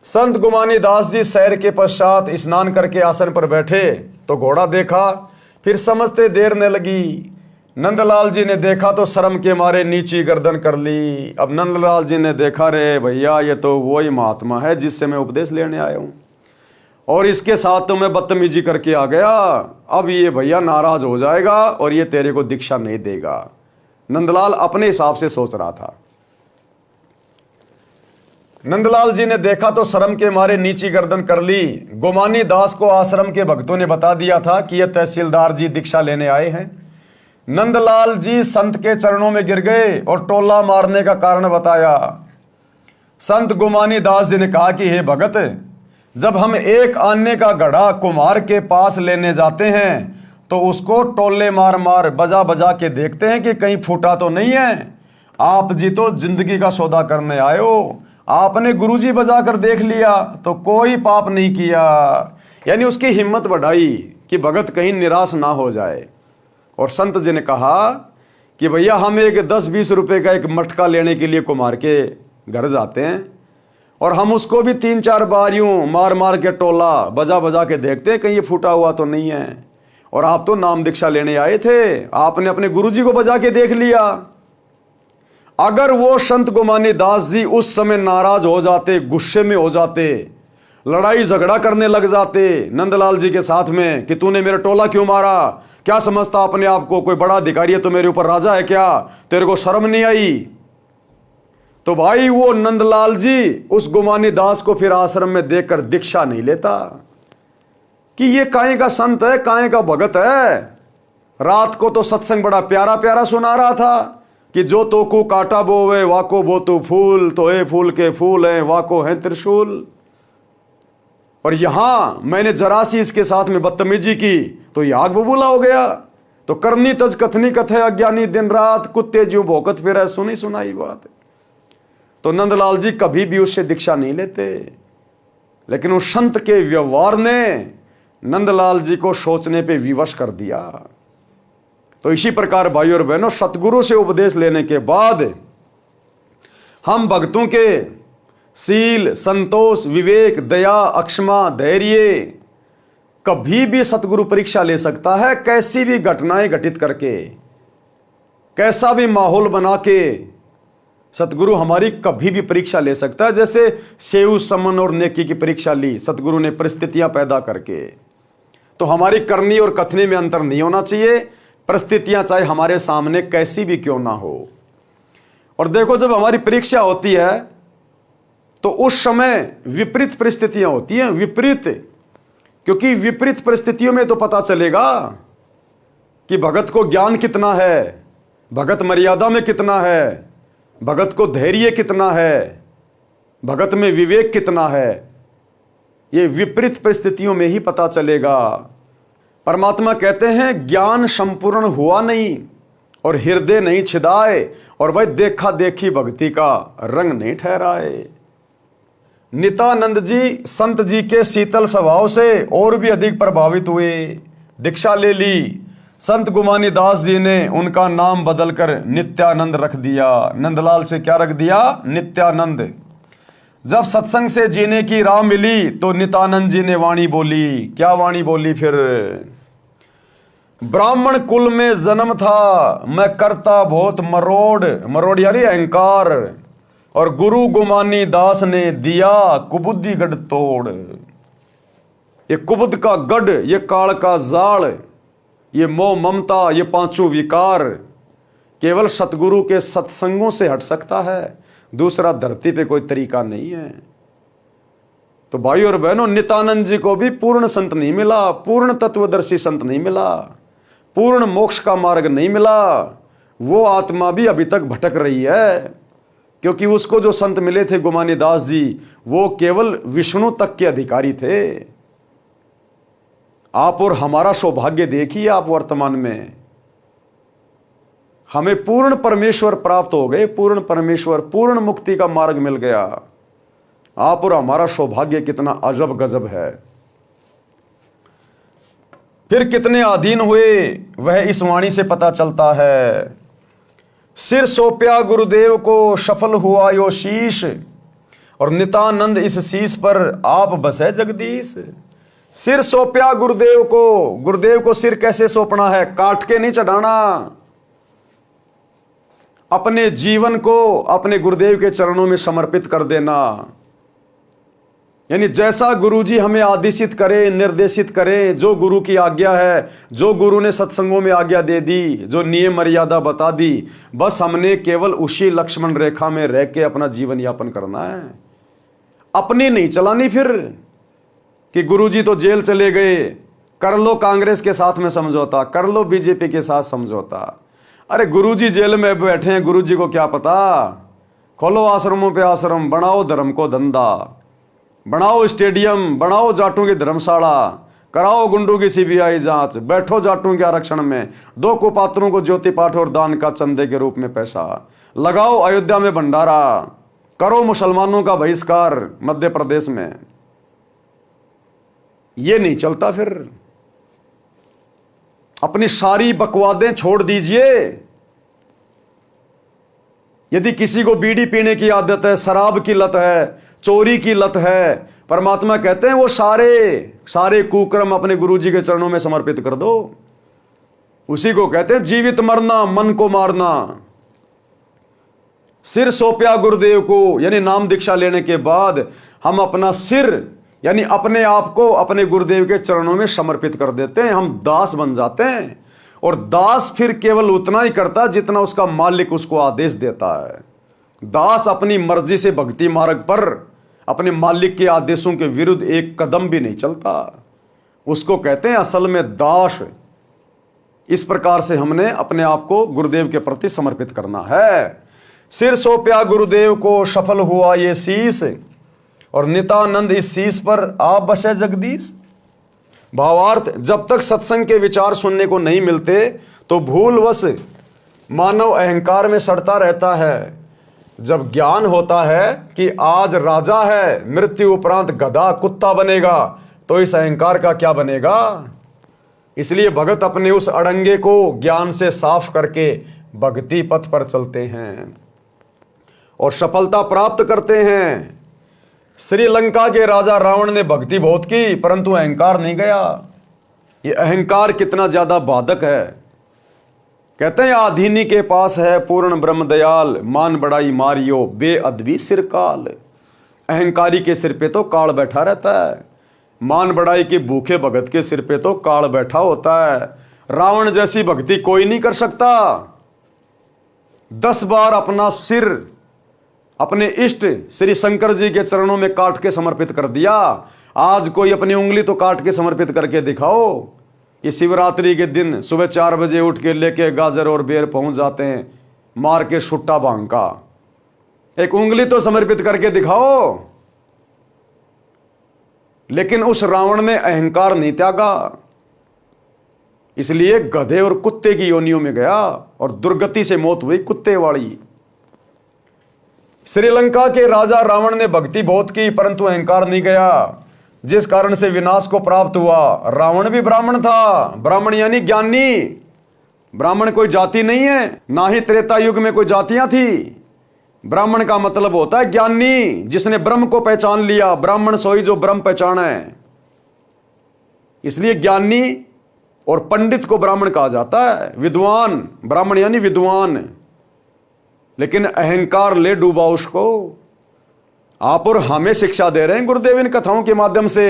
संत गुमानी दास जी सैर के पश्चात स्नान करके आसन पर बैठे तो घोड़ा देखा, फिर समझते देर न लगी। नंदलाल जी ने देखा तो शर्म के मारे नीची गर्दन कर ली। अब नंदलाल जी ने देखा, रे भैया ये तो वही महात्मा है जिससे मैं उपदेश लेने आया हूं, और इसके साथ तो मैं बदतमीजी करके आ गया। अब ये भैया नाराज हो जाएगा और ये तेरे को दीक्षा नहीं देगा। नंदलाल अपने हिसाब से सोच रहा था। नंदलाल जी ने देखा तो शर्म के मारे नीची गर्दन कर ली। गुमानी दास को आश्रम के भक्तों ने बता दिया था कि ये तहसीलदार जी दीक्षा लेने आए हैं। नंदलाल जी संत के चरणों में गिर गए और टोला मारने का कारण बताया। संत गुमानी दास जी ने कहा कि हे भगत, जब हम एक आने का घड़ा कुम्हार के पास लेने जाते हैं तो उसको टोले मार मार बजा बजा के देखते हैं कि कहीं फूटा तो नहीं है। आप जी तो जिंदगी का सौदा करने आए हो, आपने गुरुजी बजा कर देख लिया तो कोई पाप नहीं किया। यानी उसकी हिम्मत बढ़ाई कि भगत कहीं निराश ना हो जाए। और संत जी ने कहा कि भैया हम एक 10-20 रुपए का एक मटका लेने के लिए कुम्हार के घर जाते हैं और हम उसको भी 3-4 बार यूं मार मार के टोला बजा बजा के देखते हैं कहीं ये फूटा हुआ तो नहीं है। और आप तो नाम दीक्षा लेने आए थे, आपने अपने गुरुजी को बजा के देख लिया। अगर वो संत गुमानी दास जी उस समय नाराज हो जाते, गुस्से में हो जाते, लड़ाई झगड़ा करने लग जाते नंदलाल जी के साथ में कि तूने मेरा टोला क्यों मारा, क्या समझता अपने आप को, कोई बड़ा अधिकारी है तो मेरे ऊपर राजा है क्या, तेरे को शर्म नहीं आई, तो भाई वो नंदलाल जी उस गुमानी दास को फिर आश्रम में देखकर दीक्षा नहीं लेता कि ये काहे का संत है, काहे का भगत है। रात को तो सत्संग बड़ा प्यारा प्यारा सुना रहा था कि जो तो को काटा बोवे वाको बो तू फूल, तो ए फूल के फूल है वाको है त्रिशूल। और यहां मैंने जरा सी इसके साथ में बदतमीजी की तो ये आग बबूला हो गया। तो करनी तज कथनी कथे अज्ञानी दिन रात, कुत्ते ज्यों भौंकत फिरे सुनी सुनाई बात। तो नंदलाल जी कभी भी उससे दीक्षा नहीं लेते, लेकिन उस संत के व्यवहार ने नंदलाल जी को सोचने पे विवश कर दिया। तो इसी प्रकार भाइयों और बहनों, सतगुरु से उपदेश लेने के बाद हम भक्तों के शील, संतोष, विवेक, दया, अक्षमा, धैर्य, कभी भी सतगुरु परीक्षा ले सकता है। कैसी भी घटनाएं घटित करके, कैसा भी माहौल बना के सतगुरु हमारी कभी भी परीक्षा ले सकता है। जैसे सेव, समन और नेकी की परीक्षा ली सतगुरु ने परिस्थितियां पैदा करके। तो हमारी करनी और कथनी में अंतर नहीं होना चाहिए, परिस्थितियां चाहे हमारे सामने कैसी भी क्यों ना हो। और देखो, जब हमारी परीक्षा होती है तो उस समय विपरीत परिस्थितियां होती हैं, विपरीत, क्योंकि विपरीत परिस्थितियों में तो पता चलेगा कि भगत को ज्ञान कितना है, भगत मर्यादा में कितना है, भगत को धैर्य कितना है, भगत में विवेक कितना है। ये विपरीत परिस्थितियों में ही पता चलेगा। परमात्मा कहते हैं ज्ञान संपूर्ण हुआ नहीं और हृदय नहीं छिदाए, और भाई देखा देखी भक्ति का रंग नहीं ठहराए। नित्यानंद जी संत जी के शीतल स्वभाव से और भी अधिक प्रभावित हुए, दीक्षा ले ली। संत गुमानी दास जी ने उनका नाम बदलकर नित्यानंद रख दिया। नंदलाल से क्या रख दिया? नित्यानंद। जब सत्संग से जीने की राह मिली तो नित्यानंद जी ने वाणी बोली। क्या वाणी बोली फिर? ब्राह्मण कुल में जन्म था, मैं करता बहुत मरोड़, मरोड़ यानी अहंकार, और गुरु गुमानी दास ने दिया कुबुद्धि गढ़ तोड़। ये कुबुद्ध का गढ़, ये काल का जाल, ये मोह ममता, ये पांचों विकार केवल सतगुरु के सत्संगों से हट सकता है, दूसरा धरती पे कोई तरीका नहीं है। तो भाई और बहनों, नित्यानंद जी को भी पूर्ण संत नहीं मिला, पूर्ण तत्वदर्शी संत नहीं मिला, पूर्ण मोक्ष का मार्ग नहीं मिला। वो आत्मा भी अभी तक भटक रही है, क्योंकि उसको जो संत मिले थे गुमानी दास जी, वो केवल विष्णु तक के अधिकारी थे। आप और हमारा सौभाग्य देखिए, आप वर्तमान में हमें पूर्ण परमेश्वर प्राप्त हो गए, पूर्ण परमेश्वर, पूर्ण मुक्ति का मार्ग मिल गया। आप और हमारा सौभाग्य कितना अजब गजब है। फिर कितने अधीन हुए वह इस वाणी से पता चलता है। सिर सौंपया गुरुदेव को सफल हुआ यो शीश, और नित्यानंद इस शीश पर आप बसे जगदीश। सिर सौंपया गुरुदेव को, गुरुदेव को सिर कैसे सौंपना है? काट के नहीं चढ़ाना, अपने जीवन को अपने गुरुदेव के चरणों में समर्पित कर देना। यानी जैसा गुरुजी हमें आदेशित करे, निर्देशित करे, जो गुरु की आज्ञा है, जो गुरु ने सत्संगों में आज्ञा दे दी, जो नियम मर्यादा बता दी, बस हमने केवल उसी लक्ष्मण रेखा में रह के अपना जीवन यापन करना है। अपनी नहीं चलानी फिर कि गुरुजी तो जेल चले गए, कर लो कांग्रेस के साथ में समझौता, कर लो बीजेपी के साथ समझौता। अरे गुरुजी जेल में बैठे हैं, गुरुजी को क्या पता? खोलो आश्रमों पे आश्रम, बनाओ धर्म को धंधा, बनाओ स्टेडियम, बनाओ जाटों की धर्मशाला, कराओ गुंडों की सीबीआई जांच, बैठो जाटों के आरक्षण में, दो कुपात्रों को ज्योति पाठ और दान का चंदे के रूप में पैसा, लगाओ अयोध्या में भंडारा, करो मुसलमानों का बहिष्कार मध्य प्रदेश में। ये नहीं चलता फिर। अपनी सारी बकवादें छोड़ दीजिए। यदि किसी को बीड़ी पीने की आदत है, शराब की लत है, चोरी की लत है, परमात्मा कहते हैं वो सारे कुकर्म अपने गुरुजी के चरणों में समर्पित कर दो। उसी को कहते हैं जीवित मरना, मन को मारना। सिर सौंपया गुरुदेव को, यानी नाम दीक्षा लेने के बाद हम अपना सिर यानी अपने आप को अपने गुरुदेव के चरणों में समर्पित कर देते हैं, हम दास बन जाते हैं। और दास फिर केवल उतना ही करता जितना उसका मालिक उसको आदेश देता है। दास अपनी मर्जी से भक्ति मार्ग पर अपने मालिक के आदेशों के विरुद्ध एक कदम भी नहीं चलता। उसको कहते हैं असल में दास। इस प्रकार से हमने अपने आप को गुरुदेव के प्रति समर्पित करना है। सिर सौंपया गुरुदेव को, सफल हुआ ये शीश, और नित्यानंद इस शीश पर आप बसे जगदीश। भावार्थ, जब तक सत्संग के विचार सुनने को नहीं मिलते तो भूलवश मानव अहंकार में सड़ता रहता है। जब ज्ञान होता है कि आज राजा है, मृत्यु उपरांत गधा कुत्ता बनेगा, तो इस अहंकार का क्या बनेगा? इसलिए भगत अपने उस अड़ंगे को ज्ञान से साफ करके भक्ति पथ पर चलते हैं और सफलता प्राप्त करते हैं। श्रीलंका के राजा रावण ने भक्ति बहुत की, परंतु अहंकार नहीं गया। ये अहंकार कितना ज्यादा बाधक है। कहते हैं आधीनी के पास है पूर्ण ब्रह्म दयाल, मान बड़ाई मारियो बेअदबी सिर काल। अहंकारी के सिर पे तो काल बैठा रहता है। मान बढ़ाई के भूखे भगत के सिर पे तो काल बैठा होता है। रावण जैसी भक्ति कोई नहीं कर सकता। 10 बार अपना सिर अपने इष्ट श्री शंकर जी के चरणों में काट के समर्पित कर दिया। आज कोई अपनी उंगली तो काट के समर्पित करके दिखाओ। ये शिवरात्रि के दिन सुबह 4 बजे उठ के लेके गाजर और बेर पहुंच जाते हैं, मार के छुट्टा भांग का। एक उंगली तो समर्पित करके दिखाओ। लेकिन उस रावण ने अहंकार नहीं त्यागा, इसलिए गधे और कुत्ते की योनियों में गया और दुर्गति से मौत हुई कुत्ते वाली। श्रीलंका के राजा रावण ने भक्ति बहुत की परंतु अहंकार नहीं गया, जिस कारण से विनाश को प्राप्त हुआ। रावण भी ब्राह्मण था, ब्राह्मण यानी ज्ञानी। ब्राह्मण कोई जाति नहीं है, ना ही त्रेता युग में कोई जातियां थी। ब्राह्मण का मतलब होता है ज्ञानी, जिसने ब्रह्म को पहचान लिया। ब्राह्मण सोई जो ब्रह्म पहचाना है। इसलिए ज्ञानी और पंडित को ब्राह्मण कहा जाता है। विद्वान, ब्राह्मण यानी विद्वान। लेकिन अहंकार ले डूबा उसको। आप और हमें शिक्षा दे रहे हैं गुरुदेव इन कथाओं के माध्यम से।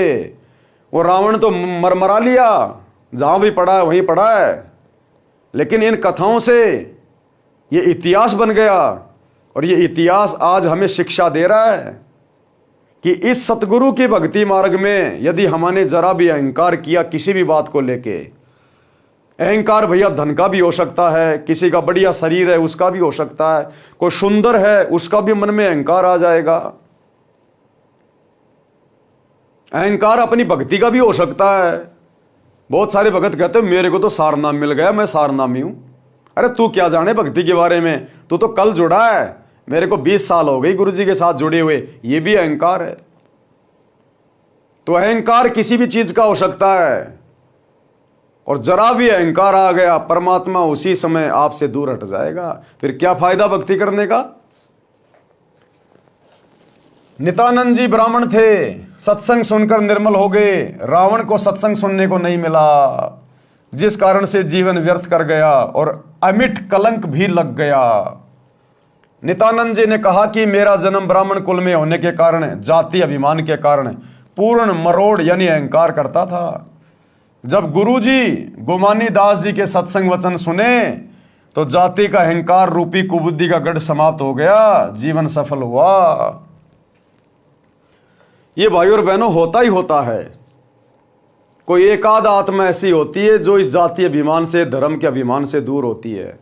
वो रावण तो मरमरा लिया, जहां भी पड़ा है वहीं पड़ा है। लेकिन इन कथाओं से ये इतिहास बन गया और ये इतिहास आज हमें शिक्षा दे रहा है कि इस सतगुरु के भक्ति मार्ग में यदि हमने जरा भी अहंकार किया किसी भी बात को लेके, अहंकार भैया धन का भी हो सकता है, किसी का बढ़िया शरीर है उसका भी हो सकता है, कोई सुंदर है उसका भी मन में अहंकार आ जाएगा। अहंकार अपनी भक्ति का भी हो सकता है। बहुत सारे भगत कहते हैं मेरे को तो सारनाम मिल गया, मैं सारनामी हूं। अरे तू क्या जाने भक्ति के बारे में, तू तो कल जुड़ा है। मेरे को 20 साल हो गई गुरु जी के साथ जुड़े हुए। ये भी अहंकार है। तो अहंकार किसी भी चीज का हो सकता है और जरा भी अहंकार आ गया परमात्मा उसी समय आपसे दूर हट जाएगा। फिर क्या फायदा भक्ति करने का। नित्यानंद जी ब्राह्मण थे, सत्संग सुनकर निर्मल हो गए। रावण को सत्संग सुनने को नहीं मिला, जिस कारण से जीवन व्यर्थ कर गया और अमिट कलंक भी लग गया। नित्यानंद जी ने कहा कि मेरा जन्म ब्राह्मण कुल में होने के कारण, जाति अभिमान के कारण पूर्ण मरोड़ यानी अहंकार करता था। जब गुरुजी गोमानी दास जी के सत्संग वचन सुने तो जाति का अहंकार रूपी कुबुद्धि का गढ़ समाप्त हो गया, जीवन सफल हुआ। ये भाई और बहनों होता ही होता है। कोई एक आध आत्मा ऐसी होती है जो इस जातीय अभिमान से, धर्म के अभिमान से दूर होती है।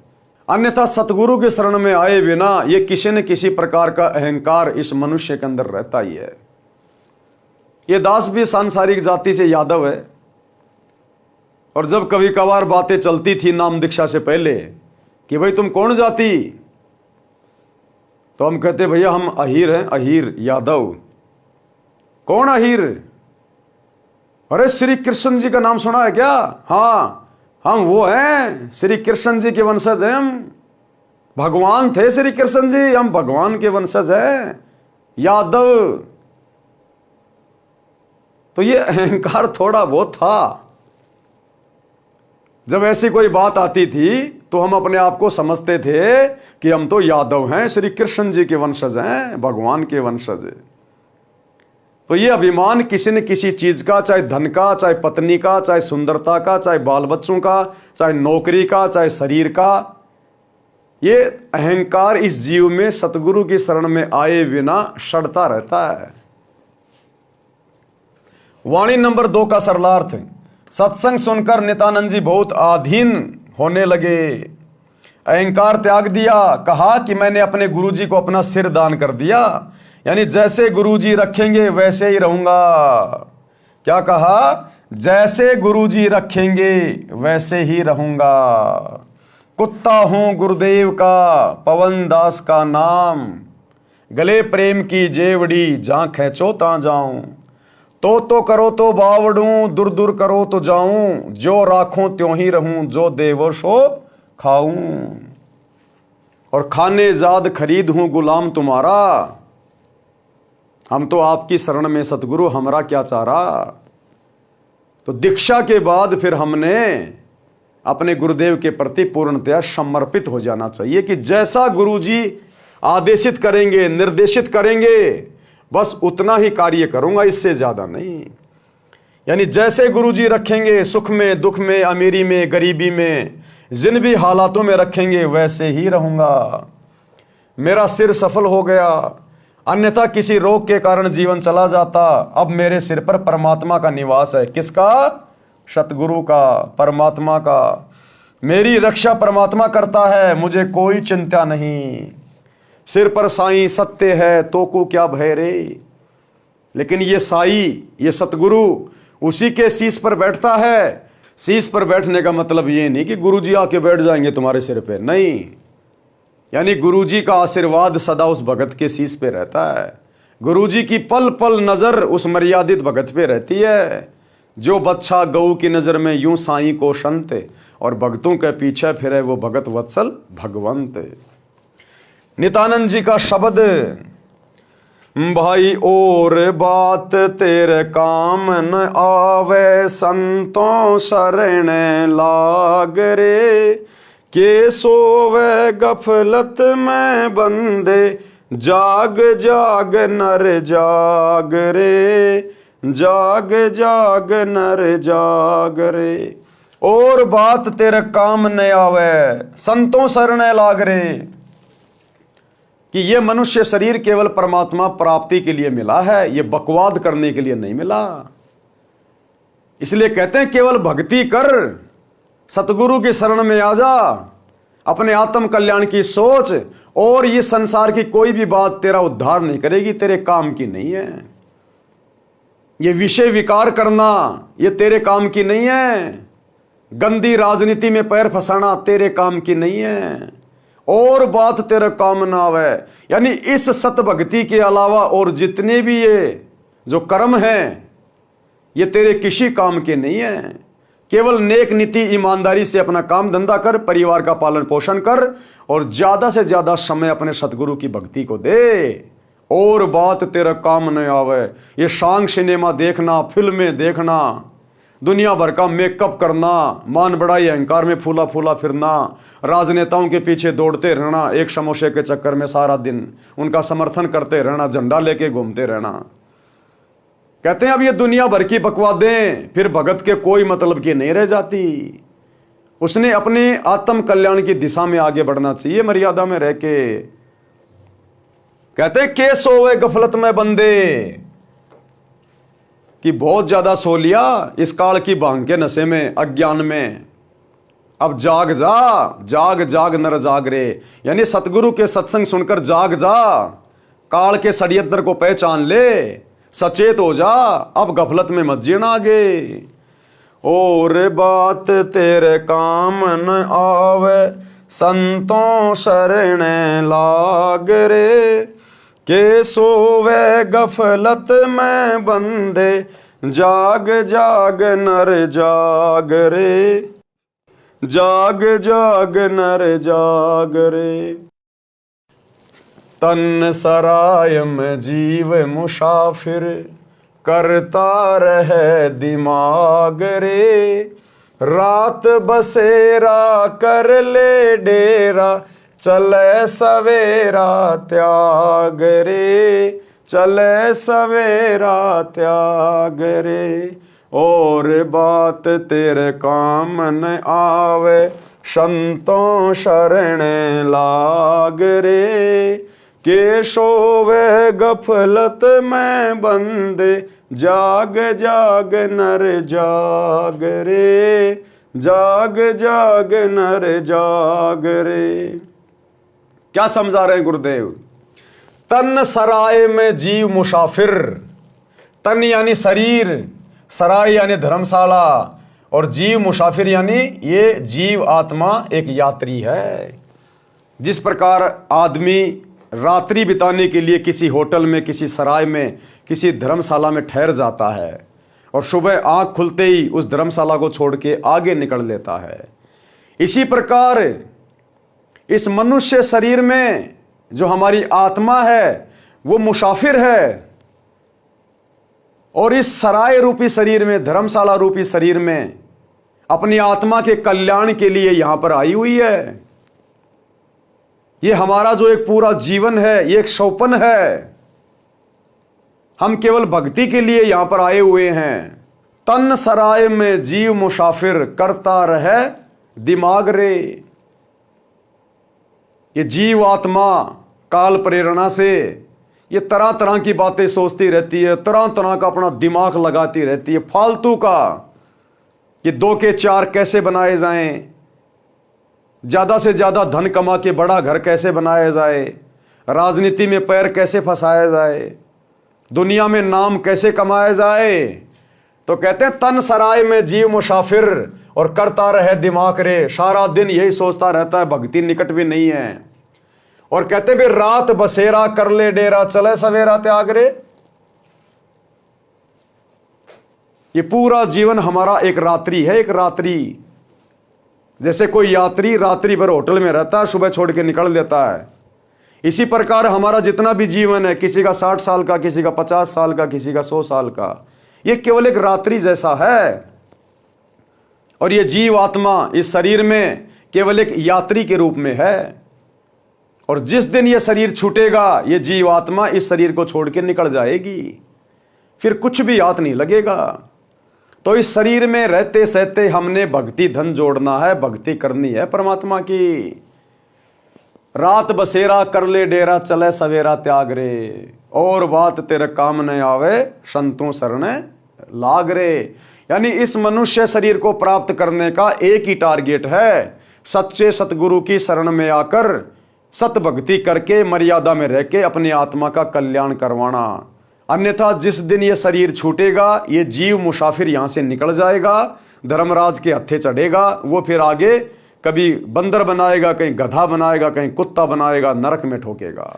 अन्यथा सतगुरु के शरण में आए बिना ये किसी न किसी प्रकार का अहंकार इस मनुष्य के अंदर रहता ही है। ये दास भी सांसारिक जाति से यादव है और जब कभी कभार बातें चलती थी नाम दीक्षा से पहले कि भाई तुम कौन जाति, तो हम कहते भैया हम अहीर हैं, अहीर यादव। कौन अहीर? अरे श्री कृष्ण जी का नाम सुना है क्या? हाँ हम वो हैं, श्री कृष्ण जी के वंशज हैं हम। भगवान थे श्री कृष्ण जी, हम भगवान के वंशज हैं, यादव। तो ये अहंकार थोड़ा बहुत था। जब ऐसी कोई बात आती थी तो हम अपने आप को समझते थे कि हम तो यादव हैं, श्री कृष्ण जी के वंशज हैं, भगवान के वंशज। तो ये अभिमान किसी न किसी चीज का, चाहे धन का, चाहे पत्नी का, चाहे सुंदरता का, चाहे बाल बच्चों का, चाहे नौकरी का, चाहे शरीर का, ये अहंकार इस जीव में सतगुरु की शरण में आए बिना सड़ता रहता है। वाणी नंबर 2 का सरलार्थ। सत्संग सुनकर नित्यानंद जी बहुत आधीन होने लगे। अहंकार त्याग दिया। कहा कि मैंने अपने गुरु जी को अपना सिर दान कर दिया, यानी जैसे गुरुजी रखेंगे वैसे ही रहूंगा। क्या कहा? जैसे गुरुजी रखेंगे वैसे ही रहूंगा। कुत्ता हूं गुरुदेव का, पवन दास का नाम, गले प्रेम की जेवड़ी, जहां खेचो ता जाऊं। तो करो तो बावड़ूं, दूर दूर करो तो जाऊं, जो राखूं त्यों ही रहूं, जो देवो सो खाऊं। और खाने जाद खरीद हूं गुलाम तुम्हारा। हम तो आपकी शरण में सतगुरु, हमरा क्या चारा। तो दीक्षा के बाद फिर हमने अपने गुरुदेव के प्रति पूर्णतया समर्पित हो जाना चाहिए कि जैसा गुरुजी आदेशित करेंगे, निर्देशित करेंगे, बस उतना ही कार्य करूंगा, इससे ज्यादा नहीं। यानी जैसे गुरुजी रखेंगे, सुख में, दुख में, अमीरी में, गरीबी में, जिन भी हालातों में रखेंगे वैसे ही रहूंगा। मेरा सिर सफल हो गया, अन्यथा किसी रोग के कारण जीवन चला जाता, अब मेरे सिर पर परमात्मा का निवास है। किसका? सतगुरु का, परमात्मा का। मेरी रक्षा परमात्मा करता है, मुझे कोई चिंता नहीं। सिर पर साईं सत्य है, तो को क्या भय रे। लेकिन ये साई, ये सतगुरु उसी के शीश पर बैठता है। शीश पर बैठने का मतलब ये नहीं कि गुरुजी आके बैठ जाएंगे तुम्हारे सिर पे, नहीं। यानी गुरुजी का आशीर्वाद सदा उस भगत के शीश पे रहता है। गुरुजी की पल पल नजर उस मर्यादित भगत पे रहती है। जो बच्चा गऊ की नजर में यूं साईं को संत, और भक्तों के पीछे फिरे वो भगत वत्सल भगवंत। नित्यानंद जी का शब्द, भाई और बात तेरे काम न आवे, संतों शरण लाग रे। के सोवे गफलत में बंदे, जाग जाग नर जाग रे। जाग जाग नर जाग रे। और बात तेरे काम न आवे, संतों शरण लाग रे। कि ये मनुष्य शरीर केवल परमात्मा प्राप्ति के लिए मिला है, ये बकवाद करने के लिए नहीं मिला। इसलिए कहते हैं केवल भक्ति कर, सतगुरु की शरण में आ जा, अपने आत्म कल्याण की सोच, और ये संसार की कोई भी बात तेरा उद्धार नहीं करेगी, तेरे काम की नहीं है। ये विषय विकार करना ये तेरे काम की नहीं है। गंदी राजनीति में पैर फंसाना तेरे काम की नहीं है। और बात तेरा काम ना आवे, यानी इस सत भक्ति के अलावा और जितने भी ये जो कर्म हैं ये तेरे किसी काम के नहीं है। केवल नेक नीति ईमानदारी से अपना काम धंधा कर, परिवार का पालन पोषण कर, और ज्यादा से ज्यादा समय अपने सतगुरु की भक्ति को दे। और बात तेरा काम न आवे, ये शांग सिनेमा देखना, फिल्में देखना, दुनिया भर का मेकअप करना, मान बड़ाई अहंकार में फूला फूला फिरना, राजनेताओं के पीछे दौड़ते रहना, एक समोसे के चक्कर में सारा दिन उनका समर्थन करते रहना, झंडा लेके घूमते रहना। कहते हैं अब ये दुनिया भर की बकवादें फिर भगत के कोई मतलब की नहीं रह जाती। उसने अपने आत्म कल्याण की दिशा में आगे बढ़ना चाहिए, मर्यादा में रह के। कहते हैं के सोवे गफलत में बंदे, कि बहुत ज्यादा सो लिया इस काल की भांग के नशे में, अज्ञान में। अब जाग जा, जाग जाग नर जाग रे। यानी सतगुरु के सत्संग सुनकर जाग जा, काल के षड्यंत्र को पहचान ले, सचेत हो जा, अब गफलत में मत जीना आगे। और बात तेरे काम न आवे, संतों शरण लाग रे। के सोवे गफलत में बंदे, जाग जाग नर जाग रे। जाग जाग नर जाग रे। तन सराय में जीव मुसाफिर, करता रहे दिमाग रे। रात बसेरा कर ले डेरा, चले सवेरा त्याग रे। चले सवेरा त्याग रे। और बात तेरे काम न आवे, संतों शरण लाग रे। के सोवे गफलत में बंदे, जाग जाग नर जाग रे। जाग जाग नर जाग रे। क्या समझा रहे हैं गुरुदेव? तन सराय में जीव मुसाफिर, तन यानी शरीर, सराय यानी धर्मशाला, और जीव मुसाफिर यानी ये जीव आत्मा एक यात्री है। जिस प्रकार आदमी रात्रि बिताने के लिए किसी होटल में, किसी सराय में, किसी धर्मशाला में ठहर जाता है, और सुबह आंख खुलते ही उस धर्मशाला को छोड़ के आगे निकल लेता है, इसी प्रकार इस मनुष्य शरीर में जो हमारी आत्मा है वो मुसाफिर है, और इस सराय रूपी शरीर में, धर्मशाला रूपी शरीर में अपनी आत्मा के कल्याण के लिए यहां पर आई हुई है। ये हमारा जो एक पूरा जीवन है, ये एक सौपन है। हम केवल भक्ति के लिए यहां पर आए हुए हैं। तन सराय में जीव मुसाफिर, करता रहे दिमाग रे। ये जीव आत्मा काल प्रेरणा से ये तरह तरह की बातें सोचती रहती है, तरह तरह का अपना दिमाग लगाती रहती है फालतू का, कि 2 के 4 कैसे बनाए जाएं, ज्यादा से ज्यादा धन कमा के बड़ा घर कैसे बनाया जाए, राजनीति में पैर कैसे फंसाया जाए, दुनिया में नाम कैसे कमाया जाए। तो कहते हैं तन सराय में जीव मुसाफिर और करता रहे दिमाग रे। सारा दिन यही सोचता रहता है, भक्ति निकट भी नहीं है। और कहते भी रात बसेरा कर ले डेरा, चले सवेरा त्याग रे। ये पूरा जीवन हमारा एक रात्रि है, एक रात्रि। जैसे कोई यात्री रात्रि भर होटल में रहता है, सुबह छोड़ के निकल देता है, इसी प्रकार हमारा जितना भी जीवन है, किसी का 60 साल का, किसी का 50 साल का, किसी का 100 साल का, ये केवल एक रात्रि जैसा है। और ये जीव आत्मा इस शरीर में केवल एक यात्री के रूप में है। और जिस दिन ये शरीर छूटेगा, ये जीव आत्मा इस शरीर को छोड़ के निकल जाएगी, फिर कुछ भी याद नहीं लगेगा। तो इस शरीर में रहते सहते हमने भक्ति धन जोड़ना है, भक्ति करनी है परमात्मा की। रात बसेरा कर ले डेरा, चले सवेरा त्याग रे। और बात तेरे काम न आवे, संतों शरण लाग रे। यानी इस मनुष्य शरीर को प्राप्त करने का एक ही टारगेट है, सच्चे सतगुरु की शरण में आकर सत भक्ति करके मर्यादा में रह के अपनी आत्मा का कल्याण करवाना। अन्यथा जिस दिन ये शरीर छूटेगा, ये जीव मुसाफिर यहां से निकल जाएगा, धर्मराज के हत्थे चढ़ेगा। वो फिर आगे कभी बंदर बनाएगा, कहीं गधा बनाएगा, कहीं कुत्ता बनाएगा, नरक में ठोकेगा।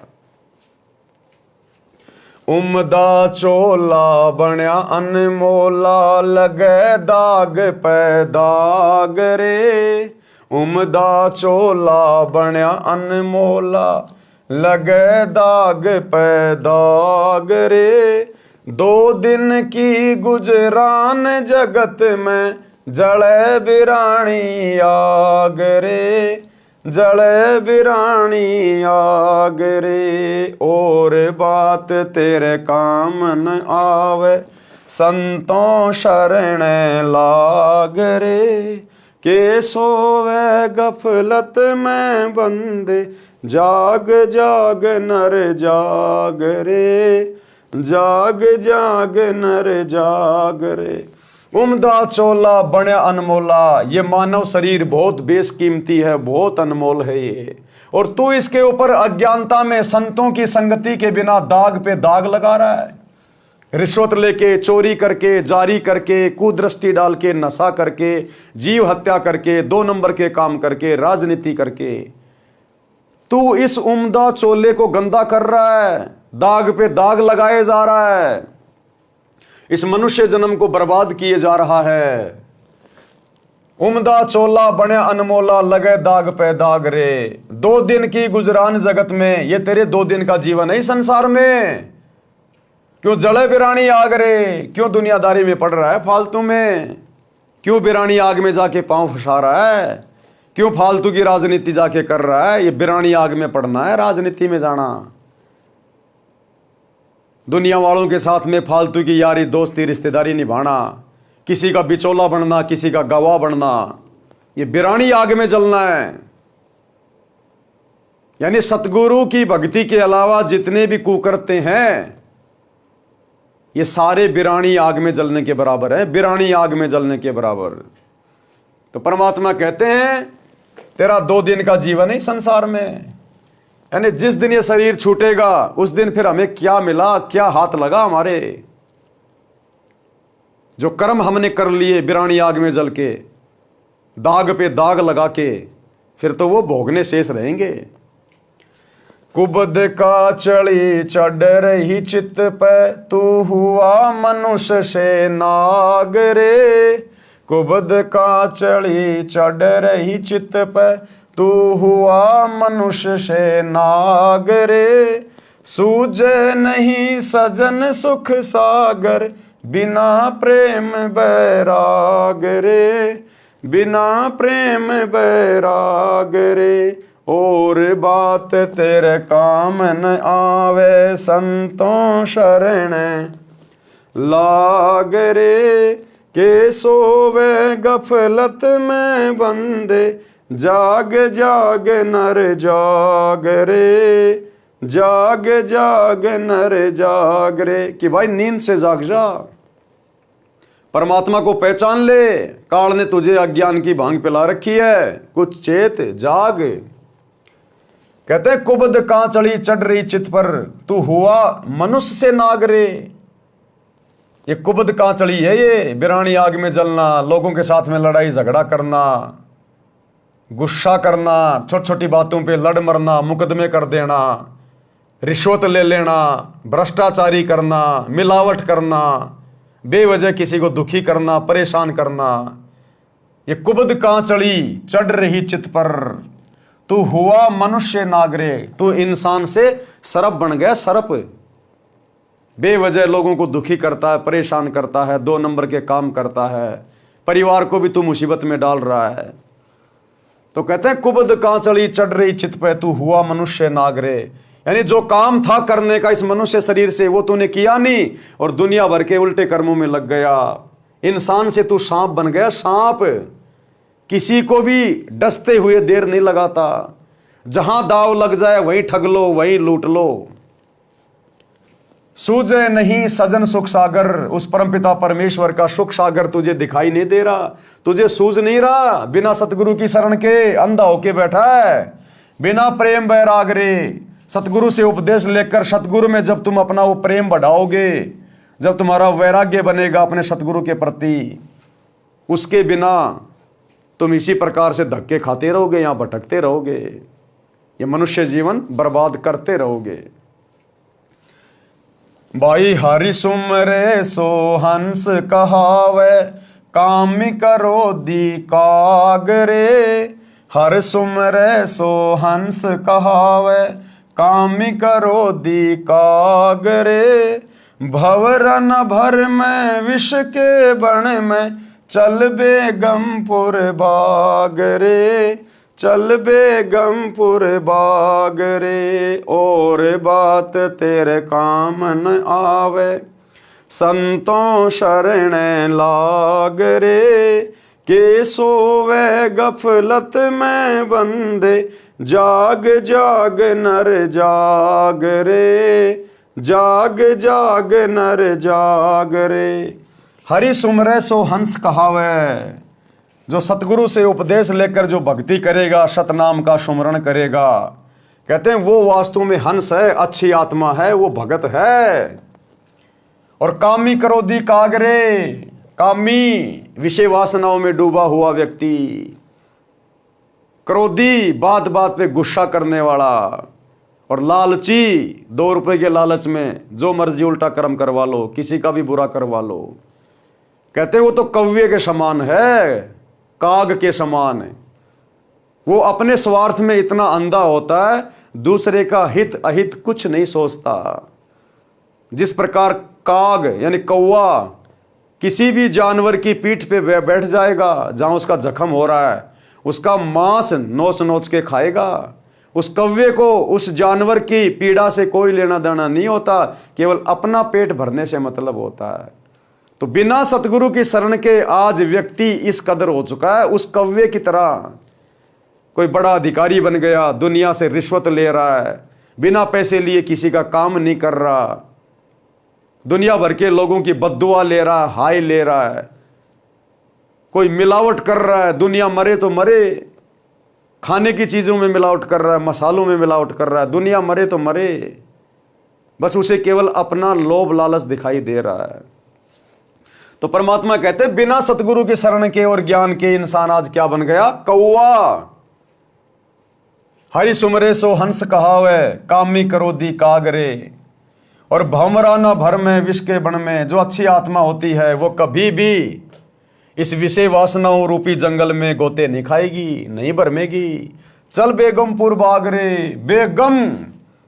उमदा चोला बनया अनमोला, लगे दाग पे दाग रे। उमदा चोला बनया अनमोला, लगे दाग पे दाग रे। 2 दिन की गुजरान जगत में, जले बिरानी आग रे, जले बिरानी आग रे। और बात तेरे काम न आवे, संतों शरण लाग रे। के सोवे गफलत में बंदे, जाग जाग नर जाग रे, जाग जाग नर जाग रे। उमदा चोला बने अनमोला, ये मानव शरीर बहुत बेशकीमती है, बहुत अनमोल है ये। और तू इसके ऊपर अज्ञानता में संतों की संगति के बिना दाग पे दाग लगा रहा है। रिश्वत लेके, चोरी करके, जारी करके, कुदृष्टि डाल के, नशा करके, जीव हत्या करके, 2 नंबर के काम करके, राजनीति करके तू इस उम्दा चोले को गंदा कर रहा है, दाग पे दाग लगाए जा रहा है, इस मनुष्य जन्म को बर्बाद किए जा रहा है। उम्दा चोला बने अनमोला, लगे दाग पे दाग रे। 2 दिन की गुजरान जगत में, ये तेरे 2 दिन का जीवन है संसार में। क्यों जले बिरानी आग रे, क्यों दुनियादारी में पड़ रहा है फालतू में, क्यों बिरानी आग में जाके पांव फंसा रहा है, क्यों फालतू की राजनीति जाके कर रहा है। ये बिरानी आग में पड़ना है, राजनीति में जाना, दुनिया वालों के साथ में फालतू की यारी दोस्ती रिश्तेदारी निभाना, किसी का बिचौला बनना, किसी का गवाह बनना, ये बिरानी आग में जलना है। यानी सतगुरु की भक्ति के अलावा जितने भी कुकर्ते हैं, ये सारे बिरानी आग में जलने के बराबर है, बिरानी आग में जलने के बराबर। तो परमात्मा कहते हैं तेरा 2 दिन का जीवन है संसार में। यानी जिस दिन ये शरीर छूटेगा, उस दिन फिर हमें क्या मिला, क्या हाथ लगा हमारे। जो कर्म हमने कर लिए बिरानी आग में जल के, दाग पे दाग लगा के, फिर तो वो भोगने शेष रहेंगे। कुबद का चढ़ी चढ़ रही चित पे, तू हुआ मनुष्य से नाग रे। कुबद का चढ़ी चढ़ रही चित पे, तू हुआ मनुष्य से नाग रे। सूझे नहीं सजन सुख सागर, बिना प्रेम बैराग रे, बिना प्रेम बैराग रे। और बात तेरे काम न आवे, संतों शरण लाग रे। के सोवे गफलत में बंदे, जाग जाग नर जाग रे, जाग जाग नर जाग रे। कि भाई नींद से जाग जा, परमात्मा को पहचान ले। काल ने तुझे अज्ञान की भांग पिला रखी है, कुछ चेत जाग। कहते कुबद कहां चढ़ी चढ़ रही चित पर, तू हुआ मनुष्य से नाग रे। ये कुबद कहां चढ़ी है, ये बिरानी आग में जलना, लोगों के साथ में लड़ाई झगड़ा करना, गुस्सा करना, छोटी छोटी बातों पे लड़ मरना, मुकदमे कर देना, रिश्वत ले लेना, भ्रष्टाचारी करना, मिलावट करना, बेवजह किसी को दुखी करना, परेशान करना। ये कुबद कहां चढ़ी चढ़ रही चित पर, तू हुआ मनुष्य नागरे। तू इंसान से सरप बन गया, सरप। बेवजह लोगों को दुखी करता है, परेशान करता है, 2 नंबर के काम करता है, परिवार को भी तू मुसीबत में डाल रहा है। तो कहते हैं कुबद कहां चढ़ी चढ़ रही चित पे, तू हुआ मनुष्य नागरे। यानी जो काम था करने का इस मनुष्य शरीर से, वो तूने किया नहीं और दुनिया भर के उल्टे कर्मों में लग गया। इंसान से तू सांप बन गया, सांप। किसी को भी डसते हुए देर नहीं लगाता, जहां दाव लग जाए वहीं ठग लो, वहीं लूट लो। सूझे नहीं सजन सुख सागर, उस परमपिता परमेश्वर का सुख सागर तुझे दिखाई नहीं दे रहा, तुझे सूझ नहीं रहा। बिना सतगुरु की शरण के अंधा होके बैठा है, बिना प्रेम बैराग रे। सतगुरु से उपदेश लेकर सतगुरु में जब तुम अपना वो प्रेम बढ़ाओगे, जब तुम्हारा वैराग्य बनेगा अपने सतगुरु के प्रति, उसके बिना तुम इसी प्रकार से धक्के खाते रहोगे, यहां भटकते रहोगे, ये मनुष्य जीवन बर्बाद करते रहोगे। भाई हरि सुमरे सो हंस कहावे, काम करो दी कागरे। हर सुमरे सो हंस कहावे, काम करो दी कागरे। भवरन भर में विष के बण में, चल बेगमपुर बाग रे, चल बेगमपुर बाग रे। और बात तेरे काम न आवे, संतों शरण लाग रे। के सोवे गफलत में बंदे, जाग जाग नर जाग रे, जाग जाग नर जाग रे। हरि सुमरे सो हंस कहावे। जो सतगुरु से उपदेश लेकर जो भक्ति करेगा, सतनाम का सुमरण करेगा, कहते हैं वो वास्तु में हंस है, अच्छी आत्मा है, वो भगत है। और कामी क्रोधी कागरे, कामी विषय वासनाओं में डूबा हुआ व्यक्ति, क्रोधी बात बात पे गुस्सा करने वाला, और लालची 2 रुपए के लालच में जो मर्जी उल्टा कर्म करवा लो, किसी का भी बुरा करवा लो। कहते हैं वो तो कौवे के समान है, काग के समान है। वो अपने स्वार्थ में इतना अंधा होता है, दूसरे का हित अहित कुछ नहीं सोचता। जिस प्रकार काग यानी कौवा किसी भी जानवर की पीठ पे बैठ जाएगा, जहां उसका जख्म हो रहा है, उसका मांस नोच नोच के खाएगा। उस कौवे को उस जानवर की पीड़ा से कोई लेना देना नहीं होता, केवल अपना पेट भरने से मतलब होता है। तो बिना सतगुरु की शरण के आज व्यक्ति इस कदर हो चुका है, उस कौवे की तरह। कोई बड़ा अधिकारी बन गया, दुनिया से रिश्वत ले रहा है, बिना पैसे लिए किसी का काम नहीं कर रहा, दुनिया भर के लोगों की बद्दुआ ले रहा है, हाय ले रहा है, कोई मिलावट कर रहा है, दुनिया मरे तो मरे, खाने की चीज़ों में मिलावट कर रहा है, मसालों में मिलावट कर रहा है, दुनिया मरे तो मरे, बस उसे केवल अपना लोभ लालच दिखाई दे रहा है। तो परमात्मा कहते हैं बिना सतगुरु के शरण के और ज्ञान के इंसान आज क्या बन गया? कौवा। हरि सुमरे सो हंस कहावे, कामी क्रोधी कागरे। और भमरा न भर में विष के बन में, जो अच्छी आत्मा होती है वो कभी भी इस विषय वासनाओं रूपी जंगल में गोते नहीं खाएगी, नहीं भरमेगी। चल बेगमपुर बाग रे, बेगम,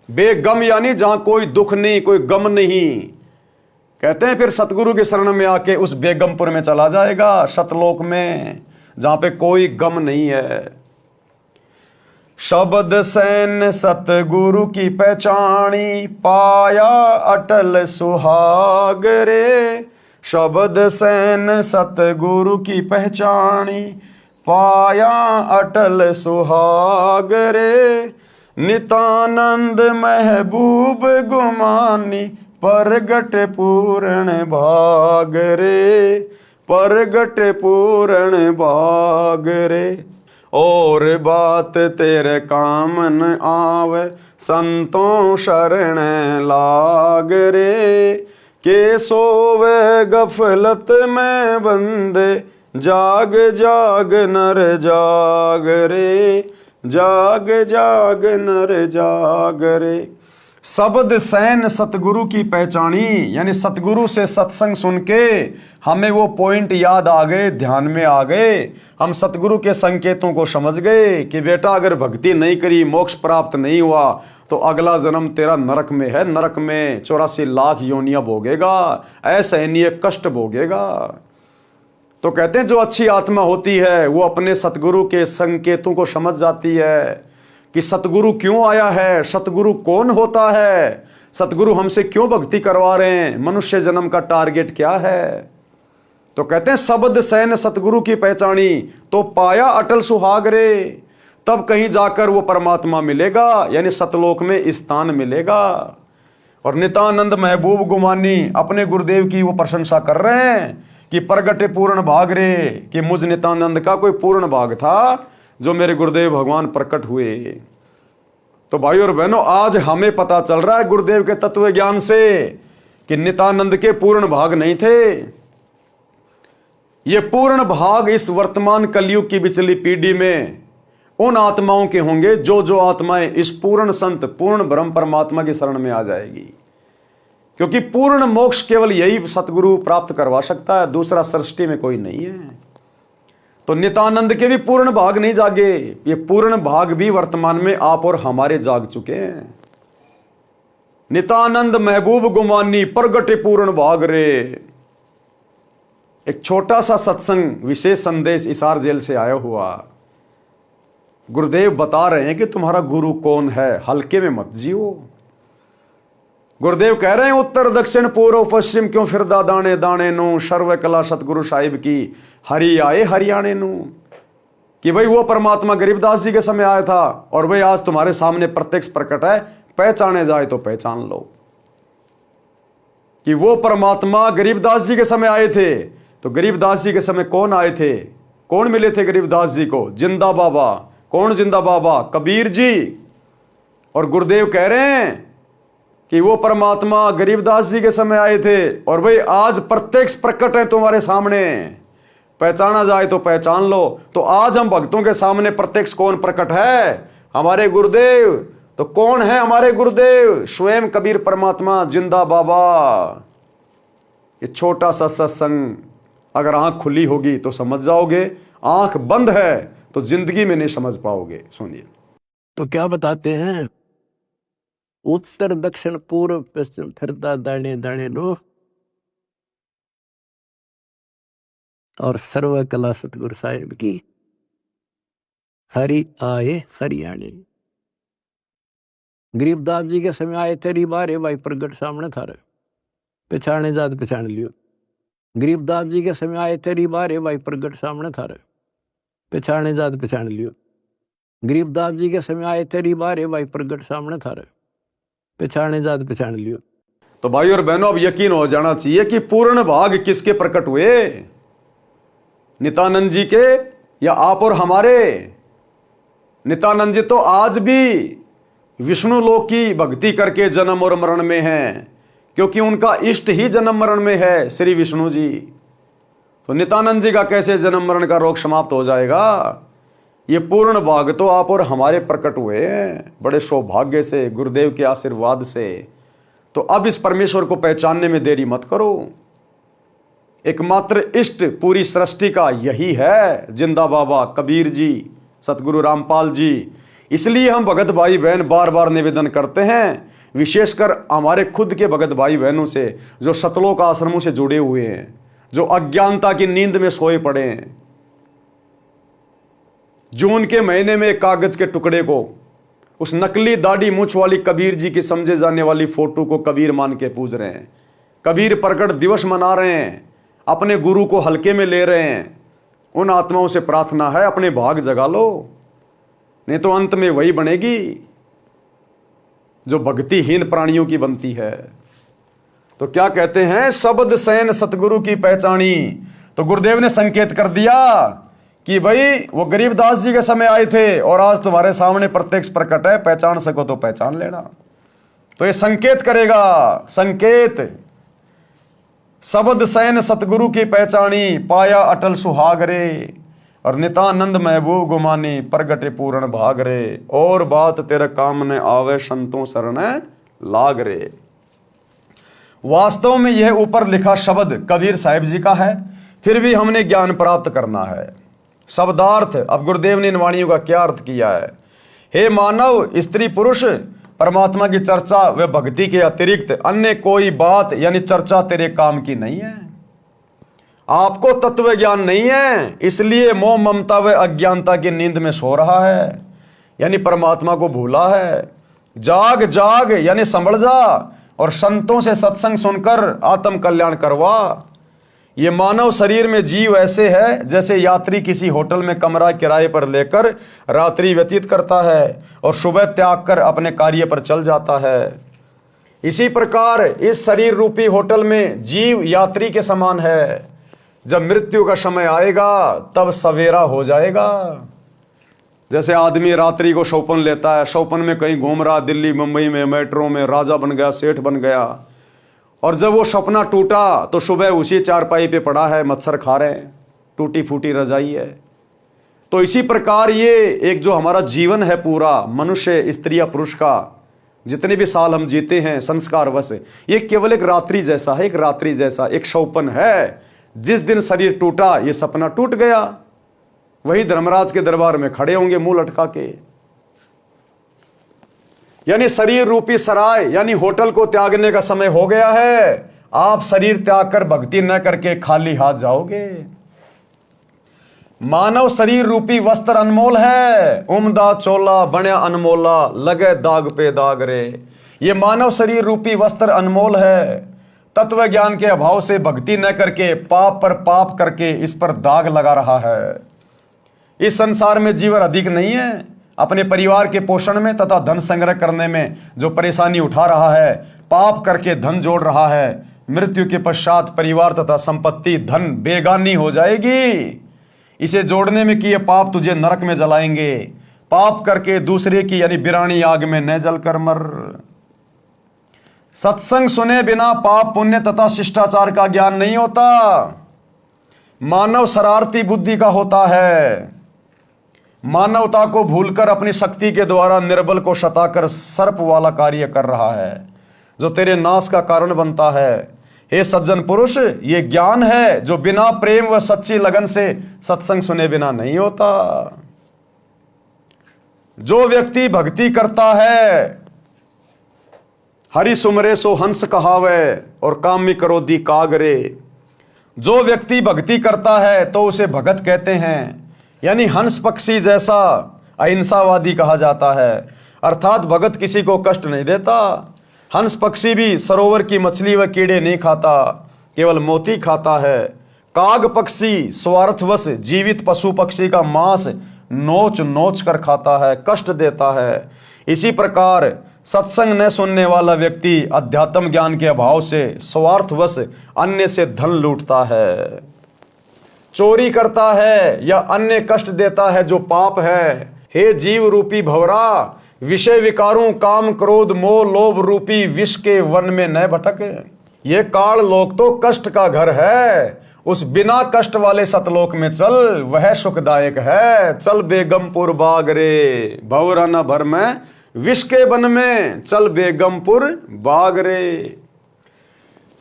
बेगम यानी जहां कोई दुख नहीं, कोई गम नहीं। कहते हैं फिर सतगुरु के शरण में आके उस बेगमपुर में चला जाएगा, सतलोक में, जहां पे कोई गम नहीं है। शब्द सैन सतगुरु की पहचानी, पाया अटल सुहाग रे। शब्द सैन सतगुरु की पहचानी, पाया अटल सुहाग रे। नितानंद महबूब गुमानी, परगट पूर्ण भाग रे, परगट पूर्ण भाग रे। और बात तेरे काम न आवे, संतों शरण लाग रे। के सोवे गफलत में बंदे, जाग जाग नर जाग रे, जाग जाग नर जाग रे। शब्द सैन सतगुरु की पहचानी, यानी सतगुरु से सत्संग सुन के हमें वो पॉइंट याद आ गए, ध्यान में आ गए। हम सतगुरु के संकेतों को समझ गए कि बेटा अगर भक्ति नहीं करी, मोक्ष प्राप्त नहीं हुआ तो अगला जन्म तेरा नरक में है। नरक में 84 लाख योनियां भोगेगा, असहनीय कष्ट भोगेगा। तो कहते हैं जो अच्छी आत्मा होती है वो अपने सतगुरु के संकेतों को समझ जाती है कि सतगुरु क्यों आया है, सतगुरु कौन होता है, सतगुरु हमसे क्यों भक्ति करवा रहे हैं, मनुष्य जन्म का टारगेट क्या है। तो कहते हैं शब्द सैन सतगुरु की पहचानी, तो पाया अटल सुहाग रे। तब कहीं जाकर वो परमात्मा मिलेगा, यानी सतलोक में स्थान मिलेगा। और नितानंद महबूब गुमानी, अपने गुरुदेव की वो प्रशंसा कर रहे हैं कि प्रगटे पूर्ण भाग रे, कि मुझ नितानंद का कोई पूर्ण भाग था जो मेरे गुरुदेव भगवान प्रकट हुए। तो भाई और बहनों, आज हमें पता चल रहा है गुरुदेव के तत्व ज्ञान से कि नितानंद के पूर्ण भाग नहीं थे। ये पूर्ण भाग इस वर्तमान कलयुग की बिचली पीढ़ी में उन आत्माओं के होंगे जो आत्माएं इस पूर्ण संत, पूर्ण ब्रह्म परमात्मा की शरण में आ जाएगी। क्योंकि पूर्ण मोक्ष केवल यही सतगुरु प्राप्त करवा सकता है, दूसरा सृष्टि में कोई नहीं है। तो नितानंद के भी पूर्ण भाग नहीं जागे, ये पूर्ण भाग भी वर्तमान में आप और हमारे जाग चुके हैं। नितानंद महबूब गुमानी, प्रगटे पूर्ण भाग रे। एक छोटा सा सत्संग, विशेष संदेश इसार जेल से आया हुआ। गुरुदेव बता रहे हैं कि तुम्हारा गुरु कौन है, हल्के में मत जियो। गुरुदेव कह रहे हैं उत्तर दक्षिण पूर्व पश्चिम क्यों फिरदा दाने दाने नु, सर्व कला सतगुरु साहिब की हरि आए हरियाणे नु। कि भाई वो परमात्मा गरीबदास जी के समय आया था और भाई आज तुम्हारे सामने प्रत्यक्ष प्रकट है, पहचाने जाए तो पहचान लो कि वो परमात्मा गरीबदास जी के समय आए थे। तो गरीबदास जी के समय कौन आए थे, कौन मिले थे गरीबदास जी को? जिंदा बाबा। कौन जिंदा बाबा? कबीर जी। और गुरुदेव कह रहे हैं कि वो परमात्मा गरीबदास जी के समय आए थे और भाई आज प्रत्यक्ष प्रकट है तुम्हारे सामने, पहचाना जाए तो पहचान लो। तो आज हम भक्तों के सामने प्रत्यक्ष कौन प्रकट है? हमारे गुरुदेव। तो कौन है हमारे गुरुदेव? स्वयं कबीर परमात्मा, जिंदा बाबा। ये छोटा सा सत्संग अगर आंख खुली होगी तो समझ जाओगे, आंख बंद है तो जिंदगी में नहीं समझ पाओगे। सुनिए। तो क्या बताते हैं, उत्तर दक्षिण पूर्व पश्चिम फिरता दाने दाने नो, और सर्व कला सतगुरु साहिब की हरि आए हरियाणे। गरीबदास जी के समय आए थे, रिबारे भाई प्रगट सामने था रे, पहचाने जात पहचान लियो। गरीबदास जी के समय आए थे, रिबारे भाई प्रगट सामने था रे, पहचाने जात पहचान लियो। गरीबदास जी के समय आए थे, रिबारे भाई प्रगट सामने था रे, पहचाने जात पहचान लियो। तो भाई और बहनों, अब यकीन हो जाना चाहिए कि पूर्ण भाग किसके प्रकट हुए, नित्यानंद जी के या आप और हमारे? नित्यानंद जी तो आज भी विष्णु लोक की भक्ति करके जन्म और मरण में हैं, क्योंकि उनका इष्ट ही जन्म मरण में है, श्री विष्णु जी। तो नित्यानंद जी का कैसे जन्म मरण का रोग समाप्त हो जाएगा? ये पूर्ण भाग तो आप और हमारे प्रकट हुए हैं, बड़े सौभाग्य से, गुरुदेव के आशीर्वाद से। तो अब इस परमेश्वर को पहचानने में देरी मत करो। एकमात्र इष्ट पूरी सृष्टि का यही है, जिंदा बाबा कबीर जी, सतगुरु रामपाल जी। इसलिए हम भगत भाई बहन बार बार निवेदन करते हैं, विशेषकर हमारे खुद के भगत भाई बहनों से जो सतलोक आश्रमों से जुड़े हुए हैं, जो अज्ञानता की नींद में सोए पड़े हैं, जून के महीने में कागज के टुकड़े को, उस नकली दाढ़ी मूछ वाली कबीर जी की समझे जाने वाली फोटो को कबीर मान के पूज रहे हैं, कबीर प्रकट दिवस मना रहे हैं, अपने गुरु को हल्के में ले रहे हैं, उन आत्माओं से प्रार्थना है अपने भाग जगा लो, नहीं तो अंत में वही बनेगी जो भक्तिहीन प्राणियों की बनती है। तो क्या कहते हैं, शब्द सैन सतगुरु की पहचानी। तो गुरुदेव ने संकेत कर दिया कि भाई वो गरीबदास जी के समय आए थे और आज तुम्हारे सामने प्रत्यक्ष प्रकट है, पहचान सको तो पहचान लेना। तो ये संकेत करेगा, संकेत। शब्द सैन सतगुरु की पहचानी, पाया अटल सुहाग रे, और नितानंद महबूब गुमानी, प्रगटे पूर्ण भाग रे, और बात तेरे काम ने आवे, संतों शरण लाग रे। वास्तव में यह ऊपर लिखा शब्द कबीर साहिब जी का है, फिर भी हमने ज्ञान प्राप्त करना है। शब्दार्थ, अब गुरुदेव ने इन वाणियों का क्या अर्थ किया है। हे मानव, स्त्री पुरुष परमात्मा की चर्चा व भक्ति के अतिरिक्त अन्य कोई बात यानी चर्चा तेरे काम की नहीं है। आपको तत्व ज्ञान नहीं है, इसलिए मोह ममता व अज्ञानता की नींद में सो रहा है, यानी परमात्मा को भूला है। जाग जाग यानी संभल जा और संतों से सत्संग सुनकर आत्म कल्याण करवा। ये मानव शरीर में जीव ऐसे है जैसे यात्री किसी होटल में कमरा किराए पर लेकर रात्रि व्यतीत करता है और सुबह त्याग कर अपने कार्य पर चल जाता है। इसी प्रकार इस शरीर रूपी होटल में जीव यात्री के समान है। जब मृत्यु का समय आएगा तब सवेरा हो जाएगा। जैसे आदमी रात्रि को शौपन लेता है, शौपन में कहीं घूम रहा, दिल्ली मुंबई में मेट्रो में राजा बन गया, सेठ बन गया, और जब वो सपना टूटा तो सुबह उसी चारपाई पे पड़ा है, मच्छर खा रहे हैं, टूटी फूटी रजाई है। तो इसी प्रकार ये एक जो हमारा जीवन है पूरा, मनुष्य स्त्री या पुरुष का, जितने भी साल हम जीते हैं संस्कारवश, ये केवल एक रात्रि जैसा है, एक रात्रि जैसा एक शौपन है। जिस दिन शरीर टूटा ये सपना टूट गया, वही धर्मराज के दरबार में खड़े होंगे मुंह लटका के। यानी शरीर रूपी सराय यानी होटल को त्यागने का समय हो गया है। आप शरीर त्याग कर भक्ति न करके खाली हाथ जाओगे। मानव शरीर रूपी वस्त्र अनमोल है, उम्दा चोला बण्या अनमोला, लगे दाग पे दाग रे। ये मानव शरीर रूपी वस्त्र अनमोल है। तत्व ज्ञान के अभाव से भक्ति न करके पाप पर पाप करके इस पर दाग लगा रहा है। इस संसार में जीवन अधिक नहीं है। अपने परिवार के पोषण में तथा धन संग्रह करने में जो परेशानी उठा रहा है, पाप करके धन जोड़ रहा है, मृत्यु के पश्चात परिवार तथा संपत्ति धन बेगानी हो जाएगी। इसे जोड़ने में किए पाप तुझे नरक में जलाएंगे। पाप करके दूसरे की यानी बिरानी आग में न जलकर मर। सत्संग सुने बिना पाप पुण्य तथा शिष्टाचार का ज्ञान नहीं होता। मानव शरारती बुद्धि का होता है। मानवता को भूलकर अपनी शक्ति के द्वारा निर्बल को सताकर सर्प वाला कार्य कर रहा है, जो तेरे नाश का कारण बनता है। हे सज्जन पुरुष, ये ज्ञान है जो बिना प्रेम व सच्ची लगन से सत्संग सुने बिना नहीं होता। जो व्यक्ति भक्ति करता है, हरि सुमरे सो हंस कहावे और कामी क्रोधी कागरे। जो व्यक्ति भक्ति करता है तो उसे भगत कहते हैं, यानी हंस पक्षी जैसा अहिंसावादी कहा जाता है। अर्थात भगत किसी को कष्ट नहीं देता। हंस पक्षी भी सरोवर की मछली व कीड़े नहीं खाता, केवल मोती खाता है। काग पक्षी स्वार्थवश जीवित पशु पक्षी का मांस नोच नोच कर खाता है, कष्ट देता है। इसी प्रकार सत्संग न सुनने वाला व्यक्ति अध्यात्म ज्ञान के अभाव से स्वार्थवश अन्य से धन लूटता है, चोरी करता है या अन्य कष्ट देता है, जो पाप है। हे जीव रूपी भंवरा, विषय विकारों काम क्रोध मोह लोभ रूपी विष के वन में न भटक। ये काल लोक तो कष्ट का घर है, उस बिना कष्ट वाले सतलोक में चल, वह सुखदायक है। चल बेगमपुर बाग रे, भंवरा न भर में विष के वन में, चल बेगमपुर बाग रे।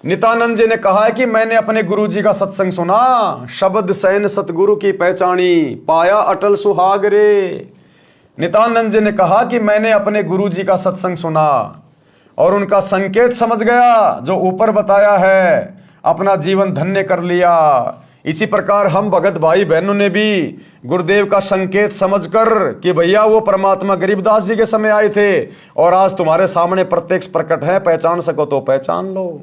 नित्यानंद जी ने कहा है कि मैंने अपने गुरु जी का सत्संग सुना, शब्द सैन सतगुरु की पहचानी, पाया अटल सुहाग रे। नित्यानंद जी ने कहा कि मैंने अपने गुरु जी का सत्संग सुना और उनका संकेत समझ गया जो ऊपर बताया है, अपना जीवन धन्य कर लिया। इसी प्रकार हम भगत भाई बहनों ने भी गुरुदेव का संकेत समझकर कि भैया वो परमात्मा गरीबदास जी के समय आए थे और आज तुम्हारे सामने प्रत्यक्ष प्रकट है, पहचान सको तो पहचान लो।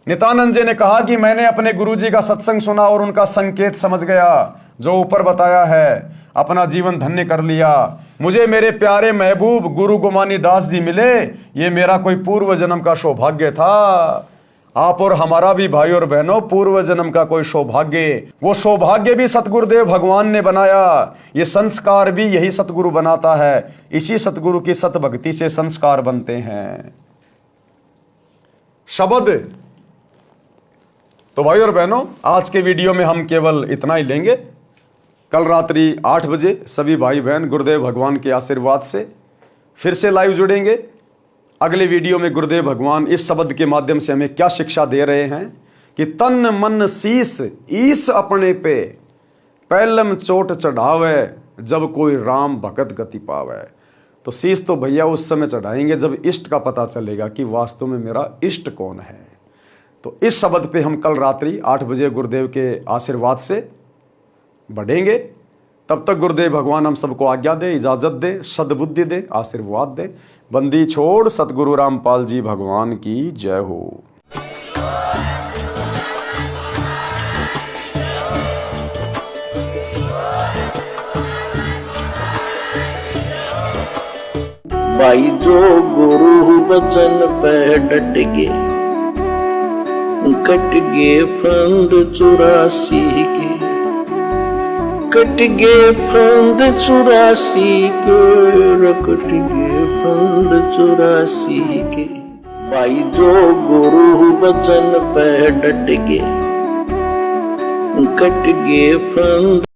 नित्यानंद जी ने कहा कि मैंने अपने गुरुजी का सत्संग सुना और उनका संकेत समझ गया जो ऊपर बताया है, अपना जीवन धन्य कर लिया। मुझे मेरे प्यारे महबूब गुरु गोमानी दास जी मिले, ये मेरा कोई पूर्व जन्म का सौभाग्य था। आप और हमारा भी भाई और बहनों पूर्व जन्म का कोई सौभाग्य, वो सौभाग्य भी सतगुरुदेव भगवान ने बनाया। ये संस्कार भी यही सतगुरु बनाता है। इसी सतगुरु की सतभक्ति से संस्कार बनते हैं। शब्द तो भाई और बहनों, आज के वीडियो में हम केवल इतना ही लेंगे। कल रात्रि 8 बजे सभी भाई बहन गुरुदेव भगवान के आशीर्वाद से फिर से लाइव जुड़ेंगे। अगले वीडियो में गुरुदेव भगवान इस शब्द के माध्यम से हमें क्या शिक्षा दे रहे हैं कि तन मन शीस ईस अपने पे, पहलम चोट चढ़ावे जब कोई राम भगत गति पावे। तो शीस तो भैया उस समय चढ़ाएंगे जब इष्ट का पता चलेगा कि वास्तव में मेरा इष्ट कौन है। तो इस शब्द पे हम कल रात्रि 8 बजे गुरुदेव के आशीर्वाद से बढ़ेंगे। तब तक गुरुदेव भगवान हम सबको आज्ञा दे, इजाजत दे, सद्बुद्धि दे, आशीर्वाद दे। बंदी छोड़ सतगुरु रामपाल जी भगवान की जय हो। भाई जो गुरु बचन पे डट गे, कट गे फंद 84 के, कट गे फंद 84 के, कट गे फंद 84 के। भाई जो गुरु बचन पे डट गे, कट गे फंद